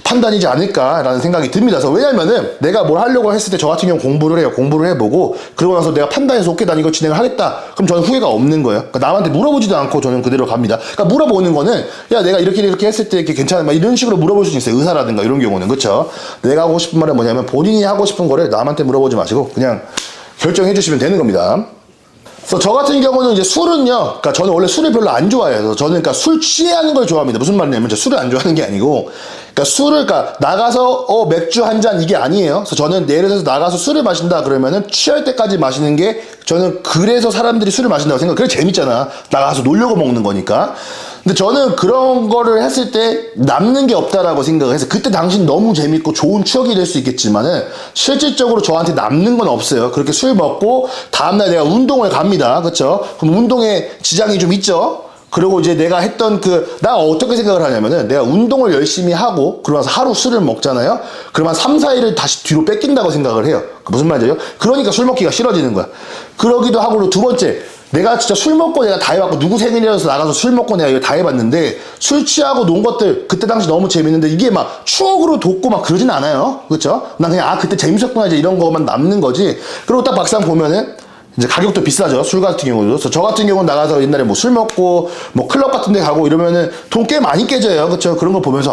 판단이지 않을까라는 생각이 듭니다. 그래서 왜냐면은 내가 뭘 하려고 했을 때 저 같은 경우 공부를 해요. 공부를 해보고 그러고 나서 내가 판단해서 오케이 난 이거 진행을 하겠다. 그럼 저는 후회가 없는 거예요. 그러니까 남한테 물어보지도 않고 저는 그대로 갑니다. 그러니까 물어보는 거는 야 내가 이렇게 했을 때 이렇게 괜찮아 막 이런 식으로 물어볼 수 있어요. 의사라든가 이런 경우는 그렇죠. 내가 하고 싶은 말은 뭐냐면 본인이 하고 싶은 거를 남한테 물어보지 마시고 그냥 결정해 주시면 되는 겁니다. 그래서 저 같은 경우는 이제 술은요, 그러니까 저는 원래 술을 별로 안 좋아해요. 그래서 저는 그러니까 술 취하는 걸 좋아합니다. 무슨 말이냐면 제가 술을 안 좋아하는 게 아니고, 그러니까 술을 그러니까 나가서 맥주 한 잔 이게 아니에요. 그래서 저는 예를 들어서 나가서 술을 마신다 그러면은 취할 때까지 마시는 게 저는 그래서 사람들이 술을 마신다고 생각. 그래 재밌잖아. 나가서 놀려고 먹는 거니까. 근데 저는 그런 거를 했을 때 남는 게 없다라고 생각을 해서 그때 당신 너무 재밌고 좋은 추억이 될 수 있겠지만은 실질적으로 저한테 남는 건 없어요. 그렇게 술 먹고 다음날 내가 운동을 갑니다. 그쵸? 그럼 운동에 지장이 좀 있죠? 그리고 이제 내가 했던 나 어떻게 생각을 하냐면은 내가 운동을 열심히 하고 그러면서 하루 술을 먹잖아요? 그러면 3, 4일을 다시 뒤로 뺏긴다고 생각을 해요. 무슨 말이죠? 그러니까 술 먹기가 싫어지는 거야. 그러기도 하고 두 번째 내가 진짜 술 먹고 내가 다 해봤고 누구 생일이라서 나가서 술 먹고 내가 이거 다 해봤는데 술 취하고 논 것들 그때 당시 너무 재밌는데 이게 막 추억으로 돋고 막 그러진 않아요. 그렇죠? 난 그냥 그때 재밌었구나 이제 이런 거만 남는 거지. 그리고 딱 막상 보면은 이제 가격도 비싸죠. 술 같은 경우도. 그래서 저 같은 경우는 나가서 옛날에 뭐 술 먹고 뭐 클럽 같은 데 가고 이러면은 돈 꽤 많이 깨져요. 그렇죠? 그런 거 보면서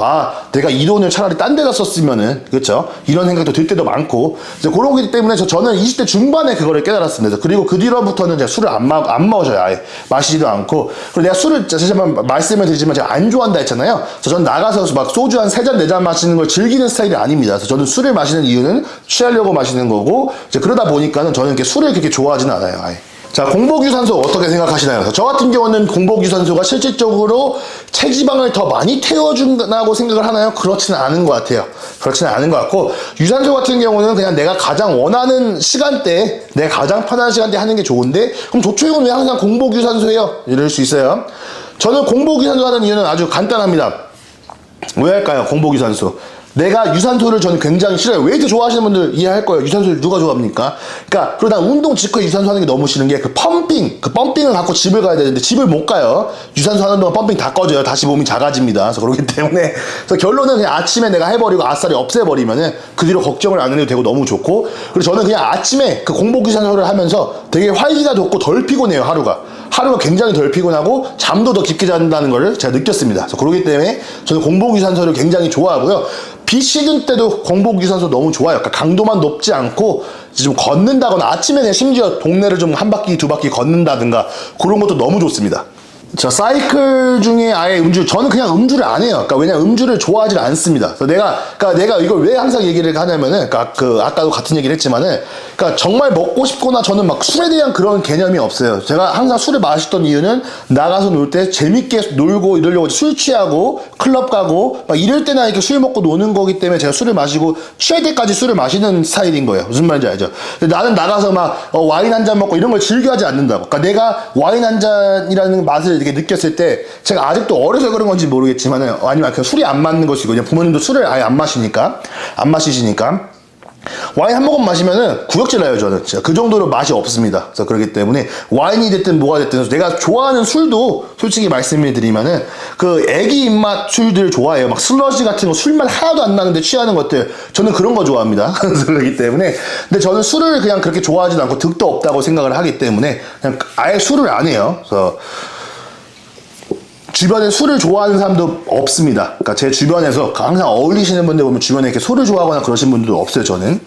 내가 이 돈을 차라리 딴 데다 썼으면은 그렇죠? 이런 생각도 들 때도 많고. 이제 그러기 때문에 저는 20대 중반에 그거를 깨달았습니다. 그리고 그 뒤로부터는 제가 술을 안 마셔요. 아예 마시지도 않고. 그리고 내가 술을 다시 한번 말씀을 드리지만 제가 안 좋아한다 했잖아요. 그래서 저는 나가서 막 소주 한 3잔 4잔 마시는 걸 즐기는 스타일이 아닙니다. 그래서 저는 술을 마시는 이유는 취하려고 마시는 거고 이제 그러다 보니까는 저는 이렇게 술을 그렇게 좋아하지는 않아요. 아예. 자, 공복유산소 어떻게 생각하시나요? 저 같은 경우는 공복유산소가 실질적으로 체지방을 더 많이 태워준다고 생각을 하나요? 그렇지는 않은 것 같아요. 그렇지는 않은 것 같고 유산소 같은 경우는 그냥 내가 가장 원하는 시간대에 내가 가장 편한 시간대에 하는 게 좋은데 그럼 조초형은 왜 항상 공복유산소예요? 이럴 수 있어요. 저는 공복유산소 하는 이유는 아주 간단합니다. 왜 할까요? 공복유산소. 내가 유산소를 저는 굉장히 싫어요. 웨이트 좋아하시는 분들 이해할 거예요. 유산소를 누가 좋아합니까? 그러니까 그리고 난 운동 직후에 유산소 하는 게 너무 싫은 게 그 펌핑을 갖고 집을 가야 되는데 집을 못 가요. 유산소 하는 동안 펌핑 다 꺼져요. 다시 몸이 작아집니다. 그래서 그렇기 때문에 그래서 결론은 그냥 아침에 내가 해버리고 아싸리 없애버리면은 그 뒤로 걱정을 안 해도 되고 너무 좋고 그리고 저는 그냥 아침에 그 공복 유산소를 하면서 되게 활기가 돋고 덜 피곤해요. 하루가 굉장히 덜 피곤하고 잠도 더 깊게 잔다는 걸 제가 느꼈습니다. 그래서 그렇기 때문에 저는 공복 유산소를 굉장히 좋아하고요. 비시즌 때도 공복 유산소 너무 좋아요. 그러니까 강도만 높지 않고 좀 걷는다거나 아침에 그냥 심지어 동네를 좀 한 바퀴 두 바퀴 걷는다든가 그런 것도 너무 좋습니다. 자, 사이클 중에 아예 저는 그냥 음주를 안 해요. 그러니까 왜냐면 음주를 좋아하지 않습니다. 그래서 내가 이걸 왜 항상 얘기를 하냐면은, 아까도 같은 얘기를 했지만은, 정말 먹고 싶거나 저는 막 술에 대한 그런 개념이 없어요. 제가 항상 술을 마셨던 이유는 나가서 놀 때 재밌게 놀고 이러려고 술 취하고 클럽 가고 막 이럴 때나 이렇게 술 먹고 노는 거기 때문에 제가 술을 마시고 취할 때까지 술을 마시는 스타일인 거예요. 무슨 말인지 알죠? 근데 나는 나가서 막 와인 한 잔 먹고 이런 걸 즐겨하지 않는다고. 그러니까 내가 와인 한 잔이라는 맛을 이렇게 느꼈을 때 제가 아직도 어려서 그런 건지 모르겠지만은 아니면 그냥 술이 안 맞는 것이고 그냥 부모님도 술을 아예 안 마시시니까 와인 한 모금 마시면은 구역질 나요. 저는 진짜 그 정도로 맛이 없습니다. 그래서 그렇기 때문에 와인이 됐든 뭐가 됐든 내가 좋아하는 술도 솔직히 말씀을 드리면은 그 애기 입맛 술들 좋아해요. 막 슬러시 같은 거 술맛 하나도 안 나는데 취하는 것들 저는 그런 거 좋아합니다. 그렇기 때문에 근데 저는 술을 그냥 그렇게 좋아하지도 않고 득도 없다고 생각을 하기 때문에 그냥 아예 술을 안 해요. 그래서 주변에 술을 좋아하는 사람도 없습니다. 그러니까 제 주변에서 항상 어울리시는 분들 보면 주변에 이렇게 술을 좋아하거나 그러신 분들도 없어요, 저는.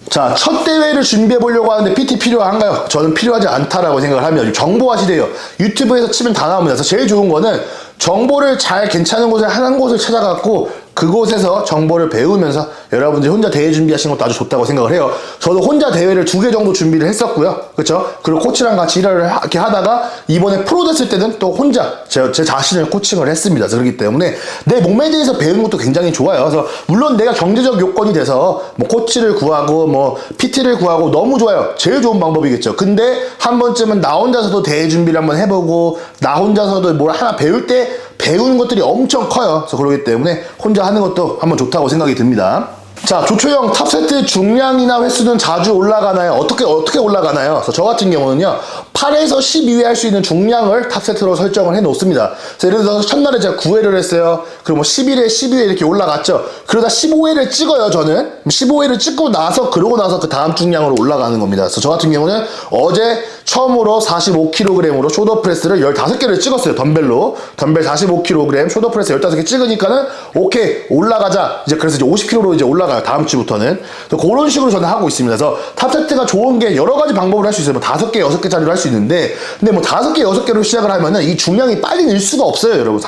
자, 첫 대회를 준비해 보려고 하는데 PT 필요한가요? 저는 필요하지 않다라고 생각을 합니다. 정보화 시대예요. 유튜브에서 치면 다 나옵니다. 그래서 제일 좋은 거는 정보를 잘 괜찮은 곳을 하는 곳을 찾아갖고 그곳에서 정보를 배우면서 여러분들이 혼자 대회 준비하시는 것도 아주 좋다고 생각을 해요. 저도 혼자 대회를 2개 정도 준비를 했었고요. 그렇죠? 그리고 코치랑 같이 일을 이렇게 하다가 이번에 프로 됐을 때는 또 혼자 제 자신을 코칭을 했습니다. 그렇기 때문에 내 몸에 대해서 배우는 것도 굉장히 좋아요. 그래서 물론 내가 경제적 요건이 돼서 뭐 코치를 구하고 뭐 PT를 구하고 너무 좋아요. 제일 좋은 방법이겠죠. 근데 한 번쯤은 나 혼자서도 대회 준비를 한번 해보고 나 혼자서도 뭘 하나 배울 때 배우는 것들이 엄청 커요. 그래서 그렇기 때문에 혼자 하는 것도 한번 좋다고 생각이 듭니다. 자, 조초형 탑세트 중량이나 횟수는 자주 올라가나요? 어떻게 올라가나요? 그래서 저 같은 경우는요, 8에서 12회 할 수 있는 중량을 탑세트로 설정을 해 놓습니다. 그래서 예를 들어서 첫날에 제가 9회를 했어요. 그리고 뭐 11회, 12회 이렇게 올라갔죠. 그러다 15회를 찍어요, 저는. 15회를 찍고 나서, 그러고 나서 그 다음 중량으로 올라가는 겁니다. 그래서 저 같은 경우는 어제 처음으로 45kg으로 숄더 프레스를 15개를 찍었어요, 덤벨로. 덤벨 45kg, 숄더 프레스 15개 찍으니까는, 오케이, 올라가자. 이제 그래서 이제 50kg로 이제 올라가요, 다음 주부터는. 그런 식으로 저는 하고 있습니다. 그래서 탑세트가 좋은 게 여러 가지 방법을 할 수 있어요. 뭐 5개, 6개짜리로 할 수 있는데, 근데 뭐 5개, 6개로 시작을 하면은 이 중량이 빨리 늘 수가 없어요, 여러분.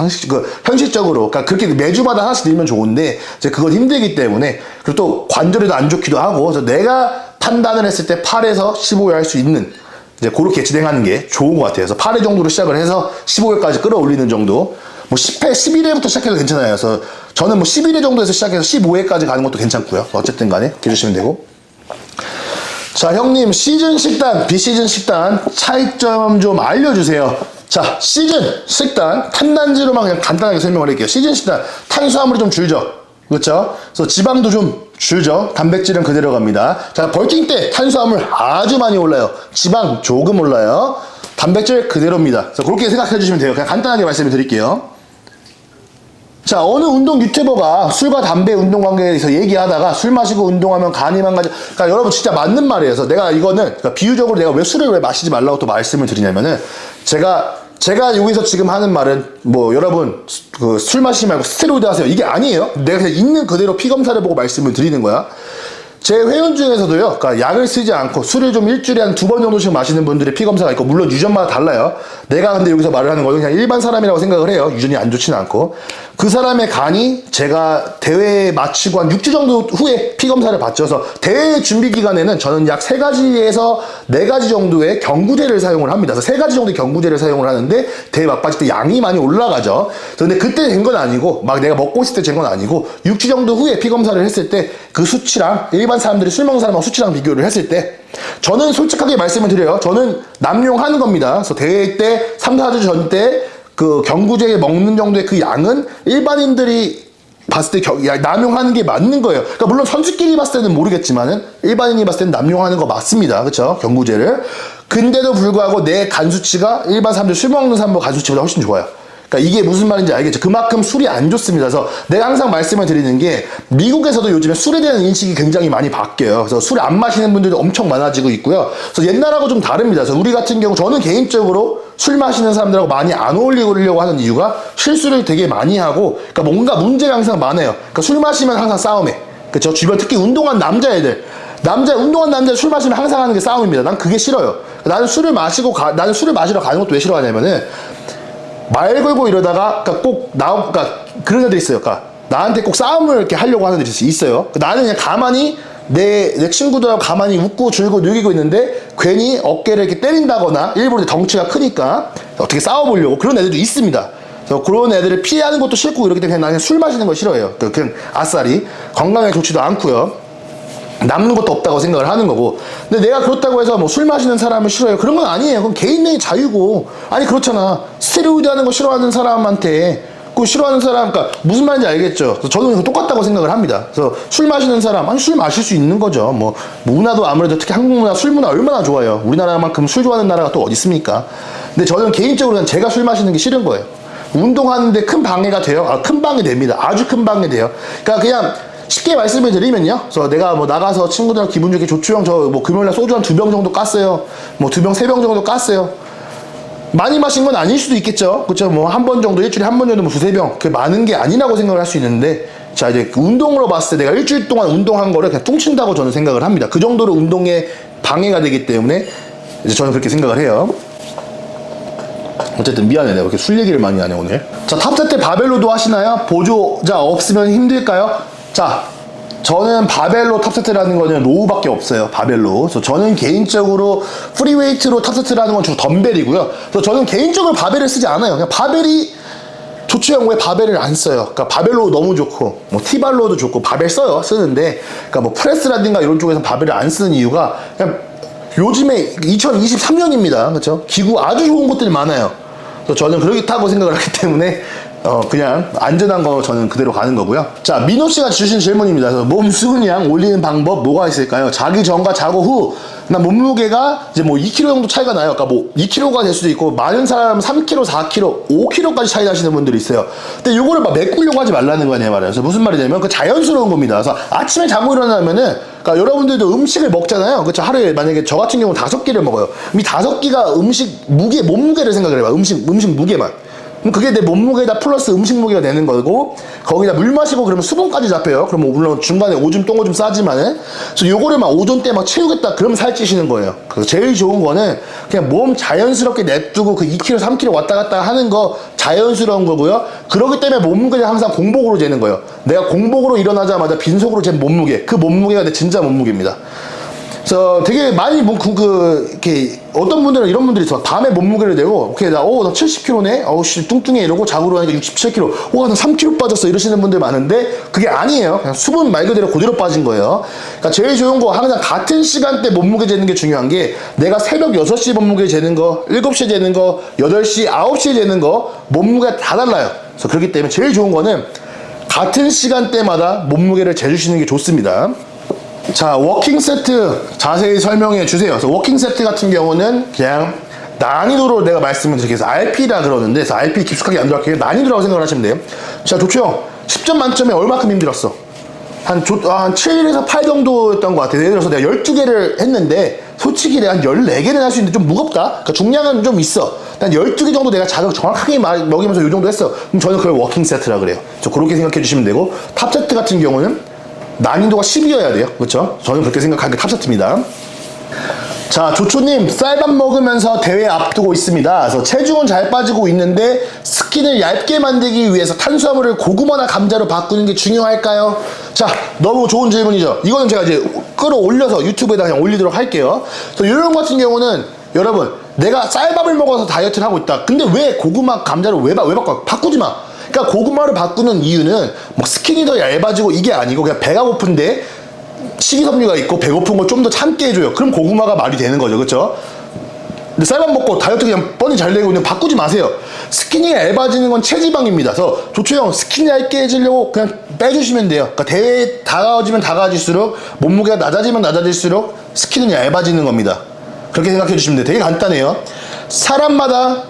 현실적으로. 그러니까 그렇게 매주마다 하나씩 늘면 좋은데, 이제 그건 힘들기 때문에, 그리고 또 관절에도 안 좋기도 하고, 그래서 내가 판단을 했을 때 8에서 15회 할 수 있는, 이제 그렇게 진행하는 게 좋은 것 같아요. 그래서 8회 정도로 시작을 해서 15회까지 끌어올리는 정도. 뭐 10회, 11회부터 시작해도 괜찮아요. 그래서 저는 뭐 11회 정도에서 시작해서 15회까지 가는 것도 괜찮고요. 어쨌든 간에 이렇게 해주시면 되고. 자, 형님, 시즌 식단, 비시즌 식단 차이점 좀 알려주세요. 자, 시즌 식단, 탄단지로만 그냥 간단하게 설명을 할게요. 시즌 식단, 탄수화물이 좀 줄죠. 그렇죠? 그래서 지방도 좀 줄죠. 단백질은 그대로 갑니다. 자, 벌킹 때 탄수화물 아주 많이 올라요. 지방 조금 올라요. 단백질 그대로입니다. 그래서 그렇게 생각해 주시면 돼요. 그냥 간단하게 말씀을 드릴게요. 자, 어느 운동 유튜버가 술과 담배 운동 관계에 대해서 얘기하다가 술 마시고 운동하면 간이 망가져. 그러니까 여러분 진짜 맞는 말이에요. 그래서 내가 이거는, 그러니까 비유적으로 내가 왜 술을 왜 마시지 말라고 또 말씀을 드리냐면은, 제가 여기서 지금 하는 말은 뭐 여러분 그 술 마시지 말고 스테로이드 하세요, 이게 아니에요. 내가 그냥 있는 그대로 피 검사를 보고 말씀을 드리는 거야. 제 회원 중에서도요, 그러니까 약을 쓰지 않고 술을 좀 일주일에 한 2번 정도씩 마시는 분들의 피 검사가 있고, 물론 유전마다 달라요. 내가 근데 여기서 말을 하는 거는 그냥 일반 사람이라고 생각을 해요. 유전이 안 좋지는 않고. 그 사람의 간이 제가 대회 마치고 한 6주 정도 후에 피 검사를 받죠. 그래서 대회 준비 기간에는 저는 약 3가지에서 4가지 정도의 경구제를 사용을 합니다. 그래서 3가지 정도의 경구제를 사용을 하는데, 대회 막바지 때 양이 많이 올라가죠. 근데 그때 된 건 아니고, 막 내가 먹고 있을 때 된 건 아니고, 6주 정도 후에 피 검사를 했을 때 그 수치랑 일반 사람들이 술 먹는 사람하고 수치랑 비교를 했을 때, 저는 솔직하게 말씀을 드려요. 저는 남용하는 겁니다. 그래서 대회 때 3, 4주 전 때 그 경구제 먹는 정도의 그 양은 일반인들이 봤을 때 남용하는 게 맞는 거예요. 그러니까 물론 선수끼리 봤을 때는 모르겠지만은 일반인이 봤을 때는 남용하는 거 맞습니다. 그렇죠? 경구제를. 근데도 불구하고 내 간 수치가 일반 사람들, 술 먹는 사람보다 간 수치보다 훨씬 좋아요. 그러니까 이게 무슨 말인지 알겠죠? 그만큼 술이 안 좋습니다. 그래서 내가 항상 말씀을 드리는 게, 미국에서도 요즘에 술에 대한 인식이 굉장히 많이 바뀌어요. 그래서 술 안 마시는 분들도 엄청 많아지고 있고요. 그래서 옛날하고 좀 다릅니다. 그래서 우리 같은 경우, 저는 개인적으로 술 마시는 사람들하고 많이 안 어울리려고 하는 이유가, 실수를 되게 많이 하고, 그러니까 뭔가 문제가 항상 많아요. 그러니까 술 마시면 항상 싸움해. 그렇죠? 주변 특히 운동한 남자애들, 운동한 남자 술 마시면 항상 하는 게 싸움입니다. 난 그게 싫어요. 나는 술을 마시러 가는 것도 왜 싫어하냐면은, 말 걸고 이러다가, 그러니까 그런 애들 있어요. 그러니까 나한테 꼭 싸움을 이렇게 하려고 하는 애들이 있어요. 나는 그냥 가만히 내 친구들하고 가만히 웃고 즐고 즐기고 있는데, 괜히 어깨를 이렇게 때린다거나, 일부러 덩치가 크니까 어떻게 싸워보려고 그런 애들도 있습니다. 그래서 그런 애들을 피하는 것도 싫고, 이렇기 때문에 나는 술 마시는 거 싫어해요. 그냥 아싸리 건강에 좋지도 않고요. 남는 것도 없다고 생각을 하는 거고. 근데 내가 그렇다고 해서 뭐 술 마시는 사람을 싫어해요, 그런 건 아니에요. 그건 개인의 자유고. 아니 그렇잖아, 스테로이드 하는 거 싫어하는 사람한테, 그 싫어하는 사람, 그러니까 무슨 말인지 알겠죠? 그래서 저는 똑같다고 생각을 합니다. 그래서 술 마시는 사람, 아니 술 마실 수 있는 거죠. 뭐 문화도 아무래도, 특히 한국 문화, 술 문화 얼마나 좋아요. 우리나라만큼 술 좋아하는 나라가 또 어디 있습니까? 근데 저는 개인적으로는 제가 술 마시는 게 싫은 거예요. 운동하는데 큰 방해가 돼요? 큰 방해 됩니다. 아주 큰 방해 돼요. 그러니까 그냥 쉽게 말씀을 드리면요. 그래서 내가 뭐 나가서 친구들하고 기분 좋게 조초형 저 뭐 금요일날 소주 한 2병 정도 깠어요. 뭐 2병, 3병 정도 깠어요. 많이 마신 건 아닐 수도 있겠죠. 그쵸? 뭐 한 번 정도, 일주일에 한 번 정도 뭐 2~3병. 그게 많은 게 아니라고 생각을 할 수 있는데, 자, 이제 운동으로 봤을 때 내가 일주일 동안 운동한 거를 그냥 퉁친다고 저는 생각을 합니다. 그 정도로 운동에 방해가 되기 때문에 이제 저는 그렇게 생각을 해요. 어쨌든 미안해, 내가 이렇게 술 얘기를 많이 하네 오늘. 자, 탑세트 바벨로도 하시나요? 보조자 없으면 힘들까요? 자, 저는 바벨로 탑세트라는 거는 로우밖에 없어요. 바벨로. 그래서 저는 개인적으로 프리웨이트로 탑세트라는 건 주로 덤벨이고요. 그래서 저는 개인적으로 바벨을 쓰지 않아요. 그냥 바벨이 좋죠. 형, 왜 바벨을 안 써요? 그러니까 바벨로 너무 좋고, 뭐 티발로도 좋고, 바벨 써요. 쓰는데, 그러니까 뭐 프레스라든가 이런 쪽에서 바벨을 안 쓰는 이유가 그냥 요즘에 2023년입니다. 그렇죠? 기구 아주 좋은 것들이 많아요. 그래서 저는 그렇다고 생각을 하기 때문에 그냥 안전한 거 저는 그대로 가는 거고요. 자, 민호 씨가 주신 질문입니다. 그래서 몸 수분량 올리는 방법 뭐가 있을까요? 자기 전과 자고 후, 나 몸무게가 이제 뭐 2kg 정도 차이가 나요. 그러니까 뭐 2kg가 될 수도 있고, 많은 사람 3kg, 4kg, 5kg까지 차이 나시는 분들이 있어요. 근데 요거를 막 메꾸려고 하지 말라는 거 아니에요, 말이에요. 그래서 무슨 말이냐면 그 자연스러운 겁니다. 그래서 아침에 자고 일어나면은, 그러니까 여러분들도 음식을 먹잖아요. 그렇죠? 하루에 만약에 저 같은 경우는 5끼를 먹어요. 이 5끼가 음식 무게, 몸무게를 생각을 해봐. 음식 무게만. 그럼 그게 내 몸무게에다 플러스 음식 무게가 되는 거고, 거기다 물 마시고 그러면 수분까지 잡혀요. 그럼 뭐 물론 중간에 오줌 똥오줌 싸지만은, 그래서 요거를 막 오전 때 막 채우겠다 그러면 살찌시는 거예요. 그래서 제일 좋은 거는 그냥 몸 자연스럽게 냅두고 그 2kg 3kg 왔다 갔다 하는 거 자연스러운 거고요. 그러기 때문에 몸무게를 항상 공복으로 재는 거예요. 내가 공복으로 일어나자마자 빈속으로 잰 몸무게, 그 몸무게가 내 진짜 몸무게입니다. 그래서 되게 많이 이렇게 어떤 분들은 이런 분들이 있어. 밤에 몸무게를 내고, 오케이, 나 70kg네? 어우씨, 뚱뚱해. 이러고 자고 일어나니까 67kg. 와, 나 3kg 빠졌어. 이러시는 분들 많은데, 그게 아니에요. 그냥 수분 말 그대로 그대로 빠진 거예요. 그러니까 제일 좋은 거, 항상 같은 시간대 몸무게 재는 게 중요한 게, 내가 새벽 6시 몸무게 재는 거, 7시에 재는 거, 8시, 9시에 재는 거, 몸무게가 다 달라요. 그래서 그렇기 때문에 제일 좋은 거는, 같은 시간대마다 몸무게를 재주시는 게 좋습니다. 자, 워킹 세트 자세히 설명해 주세요. 그래서 워킹 세트 같은 경우는 그냥 난이도로 내가 말씀을 드리겠습니다. RP라 그러는데, 그래서 RP 깊숙하게 안 들어갈게요. 난이도라고 생각을 하시면 돼요. 자, 좋죠 형. 10점 만점에 얼마큼 힘들었어? 한 7에서 8 정도였던 것 같아요. 예를 들어서 내가 12개를 했는데, 솔직히 내가 한 14개는 할 수 있는데 좀 무겁다? 그러니까 중량은 좀 있어. 한 12개 정도 내가 자극 정확하게 먹이면서 이 정도 했어. 그럼 저는 그걸 워킹 세트라 그래요. 그렇게 생각해 주시면 되고, 탑 세트 같은 경우는 난이도가 10이어야 돼요. 그렇죠? 저는 그렇게 생각하는 게 탑세트입니다. 자, 조초님, 쌀밥 먹으면서 대회 앞두고 있습니다. 그래서 체중은 잘 빠지고 있는데 스킨을 얇게 만들기 위해서 탄수화물을 고구마나 감자로 바꾸는 게 중요할까요? 자, 너무 좋은 질문이죠. 이거는 제가 이제 끌어올려서 유튜브에다 그냥 올리도록 할게요. 그래서 이런 것 같은 경우는 여러분, 내가 쌀밥을 먹어서 다이어트를 하고 있다. 근데 왜 고구마 감자를 왜 바꿔? 바꾸지 마. 그러니까 고구마를 바꾸는 이유는 뭐 스킨이 더 얇아지고 이게 아니고, 그냥 배가 고픈데 식이섬유가 있고 배고픈 걸 좀 더 참게 해줘요. 그럼 고구마가 말이 되는 거죠. 그렇죠? 근데 쌀밥 먹고 다이어트 그냥 뻔히 잘 되고 그냥 바꾸지 마세요. 스킨이 얇아지는 건 체지방입니다. 그래서 조초형, 스킨 얇게 해주려고 그냥 빼주시면 돼요. 그러니까 대회에 다가오지면 다가질수록 몸무게가 낮아지면 낮아질수록 스킨은 얇아지는 겁니다. 그렇게 생각해 주시면 돼요. 되게 간단해요. 사람마다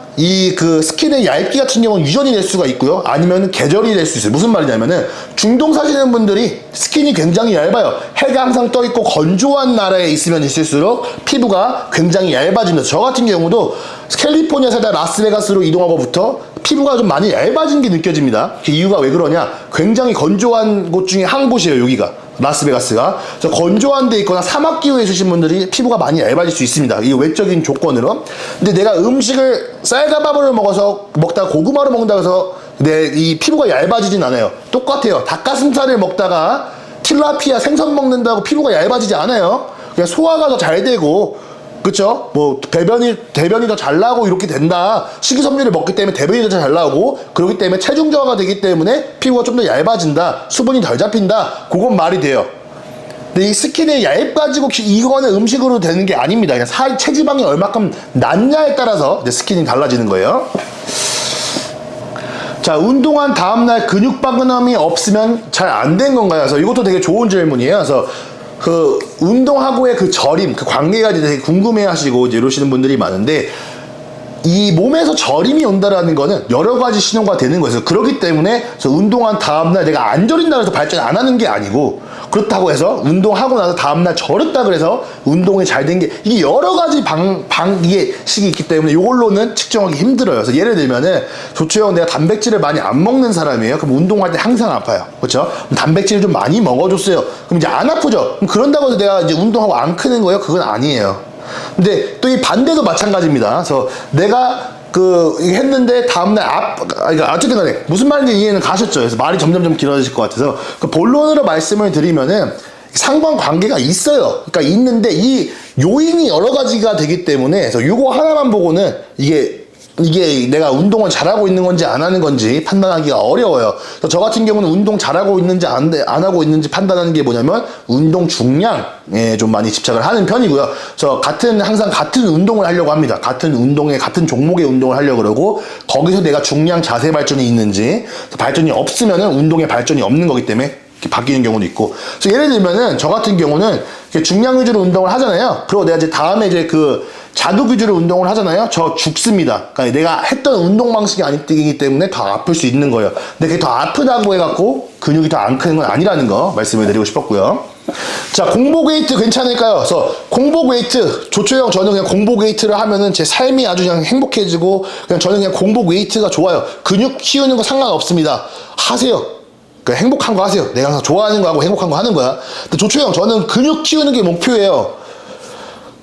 그 스킨의 얇기 같은 경우는 유전이 될 수가 있고요. 아니면 계절이 될 수 있어요. 무슨 말이냐면은 중동 사시는 분들이 스킨이 굉장히 얇아요. 해가 항상 떠 있고 건조한 나라에 있으면 있을수록 피부가 굉장히 얇아집니다. 저 같은 경우도 캘리포니아 살다 라스베가스로 이동하고부터 피부가 좀 많이 얇아진 게 느껴집니다. 그 이유가 왜 그러냐? 굉장히 건조한 곳 중에 한 곳이에요, 여기가. 라스베가스가. 그래서 건조한 데 있거나 사막 기후에 있으신 분들이 피부가 많이 얇아질 수 있습니다. 이 외적인 조건으로. 근데 내가 음식을 쌀가밥을 먹다가 고구마를 먹는다고 해서 내 이 피부가 얇아지진 않아요. 똑같아요. 닭가슴살을 먹다가 틸라피아 생선 먹는다고 피부가 얇아지지 않아요. 그냥 소화가 더 잘 되고, 그쵸? 뭐 대변이 더 잘 나오고 이렇게 된다. 식이섬유를 먹기 때문에 대변이 더 잘 나오고, 그렇기 때문에 체중 저하가 되기 때문에 피부가 좀 더 얇아진다. 수분이 덜 잡힌다. 그건 말이 돼요. 근데 이 스킨이 얇아지고 이거는 음식으로 되는 게 아닙니다. 그냥 체지방이 얼마큼 낮냐에 따라서 이제 스킨이 달라지는 거예요. 자, 운동한 다음날 근육박음이 없으면 잘 안 된 건가요? 그래서 이것도 되게 좋은 질문이에요. 그래서 그 운동하고의 그 저림, 그 관계가 되게 궁금해 하시고 이제 이러시는 분들이 많은데, 이 몸에서 저림이 온다라는 거는 여러 가지 신호가 되는 거예요. 그렇기 때문에 운동한 다음날 내가 안 저린다 해서 발전 안 하는 게 아니고, 그렇다고 해서 운동하고 나서 다음날 저렸다 그래서 운동이 잘 된 게, 이게 여러 가지 방식이 있기 때문에 이걸로는 측정하기 힘들어요. 그래서 예를 들면은, 조초형, 내가 단백질을 많이 안 먹는 사람이에요. 그럼 운동할 때 항상 아파요. 그렇죠? 단백질을 좀 많이 먹어줬어요. 그럼 이제 안 아프죠? 그럼 그런다고 해서 내가 이제 운동하고 안 크는 거예요? 그건 아니에요. 근데 또 이 반대도 마찬가지입니다. 그래서 내가 했는데 다음날 그러니까 어쨌든 간에 무슨 말인지 이해는 가셨죠? 그래서 말이 점점 길어질 것 같아서 본론으로 말씀을 드리면은 상관관계가 있어요. 그러니까 있는데 이 요인이 여러 가지가 되기 때문에 그래서 요거 하나만 보고는 이게 내가 운동을 잘하고 있는 건지 안 하는 건지 판단하기가 어려워요. 그래서 저 같은 경우는 운동 잘하고 있는지 안 하고 있는지 판단하는 게 뭐냐면 운동 중량에 좀 많이 집착을 하는 편이고요. 그래서 항상 같은 운동을 하려고 합니다. 같은 종목의 운동을 하려고 그러고 거기서 내가 중량 자세 발전이 있는지 발전이 없으면은 운동에 발전이 없는 거기 때문에 바뀌는 경우도 있고. 그래서 예를 들면은 저 같은 경우는 중량 위주로 운동을 하잖아요. 그리고 내가 이제 다음에 이제 자극 위주로 운동을 하잖아요. 저 죽습니다. 그러니까 내가 했던 운동 방식이 아니기 때문에 더 아플 수 있는 거예요. 근데 그게 더 아프다고 해갖고 근육이 더 안 크는 건 아니라는 거 말씀을 드리고 싶었고요. 자, 공복 웨이트 괜찮을까요? 그래서 공복 웨이트 조초형 저는 그냥 공복 웨이트를 하면은 제 삶이 아주 그냥 행복해지고 그냥 저는 그냥 공복 웨이트가 좋아요. 근육 키우는 거 상관없습니다. 하세요. 그러니까 행복한 거 하세요. 내가 항상 좋아하는 거 하고 행복한 거 하는 거야. 근데 조초형 저는 근육 키우는 게 목표예요.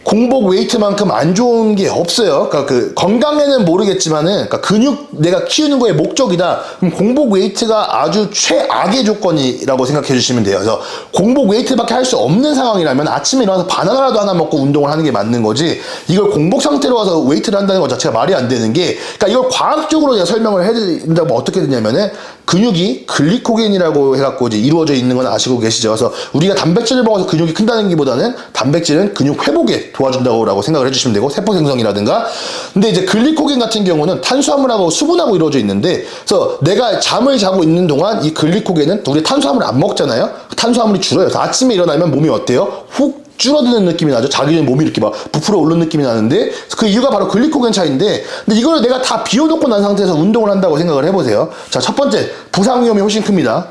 공복 웨이트만큼 안 좋은 게 없어요. 그러니까 건강에는 모르겠지만은, 그러니까 근육 내가 키우는 거의 목적이다. 그럼 공복 웨이트가 아주 최악의 조건이라고 생각해 주시면 돼요. 그래서 공복 웨이트밖에 할 수 없는 상황이라면 아침에 일어나서 바나나라도 하나 먹고 운동을 하는 게 맞는 거지. 이걸 공복 상태로 와서 웨이트를 한다는 것 자체가 말이 안 되는 게, 그러니까 이걸 과학적으로 제가 설명을 해드린다면 어떻게 되냐면은 근육이 글리코겐이라고 해갖고 이제 이루어져 있는 건 아시고 계시죠. 그래서 우리가 단백질을 먹어서 근육이 큰다는 게보다는 단백질은 근육 회복에 도와준다고 생각을 해주시면 되고, 세포 생성이라든가. 근데 이제 글리코겐 같은 경우는 탄수화물하고 수분하고 이루어져 있는데, 그래서 내가 잠을 자고 있는 동안 이 글리코겐은 우리 탄수화물을 안 먹잖아요. 탄수화물이 줄어요. 그래서 아침에 일어나면 몸이 어때요? 훅 줄어드는 느낌이 나죠. 자기는 몸이 이렇게 막 부풀어 오르는 느낌이 나는데 그 이유가 바로 글리코겐 차이인데, 근데 이걸 내가 다 비워놓고 난 상태에서 운동을 한다고 생각을 해보세요. 자, 첫 번째, 부상 위험이 훨씬 큽니다.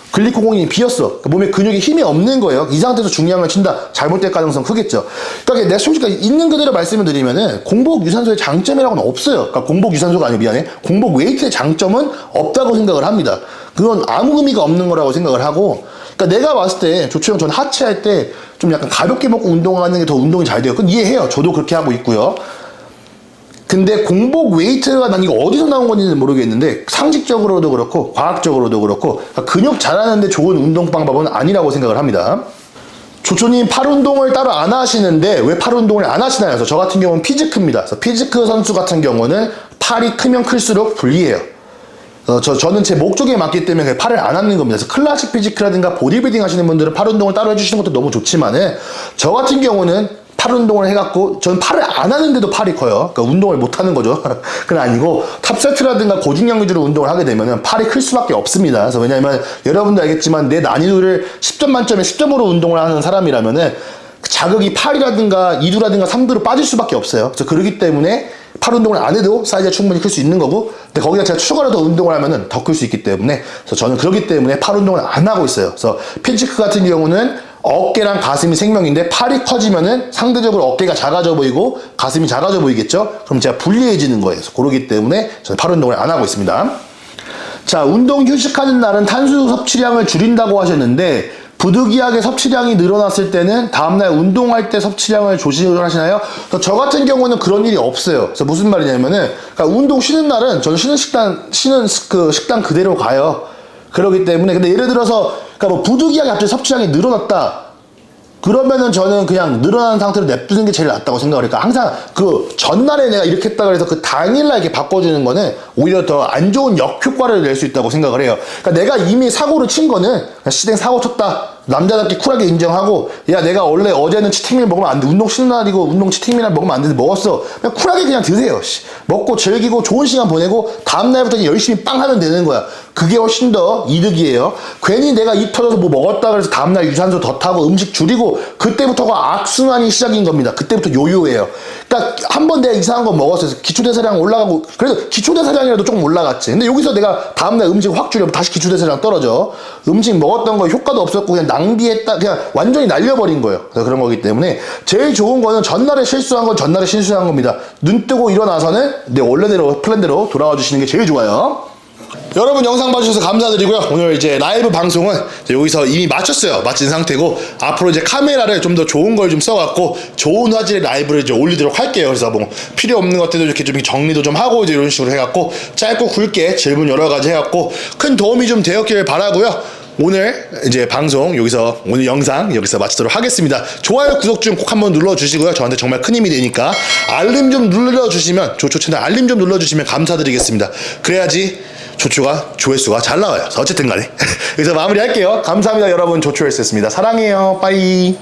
글리코겐이 비었어. 몸에 근육에 힘이 없는 거예요. 이 상태에서 중량을 친다. 잘못될 가능성 크겠죠. 그러니까 내가 솔직히 있는 그대로 말씀을 드리면은 공복 유산소의 장점이라고는 없어요. 그러니까 공복 유산소가 아니고 미안해. 공복 웨이트의 장점은 없다고 생각을 합니다. 그건 아무 의미가 없는 거라고 생각을 하고, 그러니까 내가 봤을 때 조초형 전 하체 할 때 좀 약간 가볍게 먹고 운동하는 게 더 운동이 잘 돼요. 그건 이해해요. 저도 그렇게 하고 있고요. 근데 공복 웨이트가 난 이거 어디서 나온 건지는 모르겠는데 상식적으로도 그렇고 과학적으로도 그렇고 근육 자라는데 좋은 운동 방법은 아니라고 생각을 합니다. 조초님 팔 운동을 따로 안 하시는데 왜 팔 운동을 안 하시나요? 그래서 저 같은 경우는 피지크입니다. 그래서 피지크 선수 같은 경우는 팔이 크면 클수록 불리해요. 저는 제 목적에 맞기 때문에 팔을 안 하는 겁니다. 그래서 클래식 피지크라든가 보디빌딩 하시는 분들은 팔 운동을 따로 해주시는 것도 너무 좋지만은 저 같은 경우는 팔 운동을 해갖고 저는 팔을 안 하는데도 팔이 커요. 그러니까 운동을 못 하는 거죠. 그건 아니고 탑세트라든가 고중량 위주로 운동을 하게 되면은 팔이 클 수밖에 없습니다. 그래서 왜냐면 여러분도 알겠지만 내 난이도를 10점 만점에 10점으로 운동을 하는 사람이라면은 자극이 8이라든가 2두라든가 3두로 빠질 수밖에 없어요. 그래서 그러기 때문에 팔 운동을 안 해도 사이즈가 충분히 클 수 있는 거고, 근데 거기다 제가 추가로 더 운동을 하면은 더 클 수 있기 때문에, 그래서 저는 그렇기 때문에 팔 운동을 안 하고 있어요. 그래서 피지크 같은 경우는 어깨랑 가슴이 생명인데 팔이 커지면은 상대적으로 어깨가 작아져 보이고 가슴이 작아져 보이겠죠? 그럼 제가 불리해지는 거예요. 그래서 그러기 때문에 저는 팔 운동을 안 하고 있습니다. 자, 운동 휴식하는 날은 탄수 섭취량을 줄인다고 하셨는데, 부득이하게 섭취량이 늘어났을 때는 다음날 운동할 때 섭취량을 조절을 하시나요? 저 같은 경우는 그런 일이 없어요. 그래서 무슨 말이냐면은, 그러니까 운동 쉬는 날은 저는 쉬는 식단 그대로 가요. 그렇기 때문에, 근데 예를 들어서, 그러니까 뭐 부득이하게 갑자기 섭취량이 늘어났다. 그러면은 저는 그냥 늘어난 상태로 냅두는 게 제일 낫다고 생각을 해요. 그러니까 항상 그 전날에 내가 이렇게 했다 그래서 그 당일날 이렇게 바꿔주는 거는 오히려 더 안 좋은 역효과를 낼 수 있다고 생각을 해요. 그러니까 내가 이미 사고를 친 거는 그냥 시댕 사고 쳤다. 남자답게 쿨하게 인정하고, 야, 내가 원래 어제는 치팅밀 먹으면 안 돼. 운동 쉬는 날이고 운동 치팅밀 먹으면 안 되는데 먹었어. 그냥 쿨하게 그냥 드세요. 먹고 즐기고 좋은 시간 보내고 다음날부터 열심히 빵 하면 되는 거야. 그게 훨씬 더 이득이에요. 괜히 내가 입 터져서 뭐 먹었다 그래서 다음날 유산소 더 타고 음식 줄이고 그때부터가 악순환이 시작인 겁니다. 그때부터 요요예요. 그러니까 한번 내가 이상한 거 먹었어요. 기초대사량 올라가고, 그래도 기초대사량이라도 조금 올라갔지. 근데 여기서 내가 다음날 음식 확 줄이면 다시 기초대사량 떨어져. 음식 먹었던 거 효과도 없었고 그냥 낭비했다, 그냥 완전히 날려버린 거예요. 그래서 그런 거기 때문에 제일 좋은 거는 전날에 실수한 건 전날에 실수한 겁니다. 눈 뜨고 일어나서는 내 원래대로 플랜대로 돌아와 주시는 게 제일 좋아요. 여러분 영상 봐주셔서 감사드리고요. 오늘 이제 라이브 방송은 이제 여기서 이미 마쳤어요. 마친 상태고 앞으로 이제 카메라를 좀 더 좋은 걸 좀 써갖고 좋은 화질의 라이브를 이제 올리도록 할게요. 그래서 뭐 필요 없는 것들도 이렇게 좀 정리도 좀 하고 이제 이런 식으로 해갖고 짧고 굵게 질문 여러 가지 해갖고 큰 도움이 좀 되었기를 바라고요. 오늘 이제 방송 여기서 오늘 영상 여기서 마치도록 하겠습니다. 좋아요 구독 좀 꼭 한번 눌러주시고요. 저한테 정말 큰 힘이 되니까 알림 좀 눌러주시면 조초 채널 알림 좀 눌러주시면 감사드리겠습니다. 그래야지 조초가 조회수가 잘 나와요. 어쨌든 간에 여기서 마무리할게요. 감사합니다 여러분. 조초였습니다. 사랑해요. 빠이.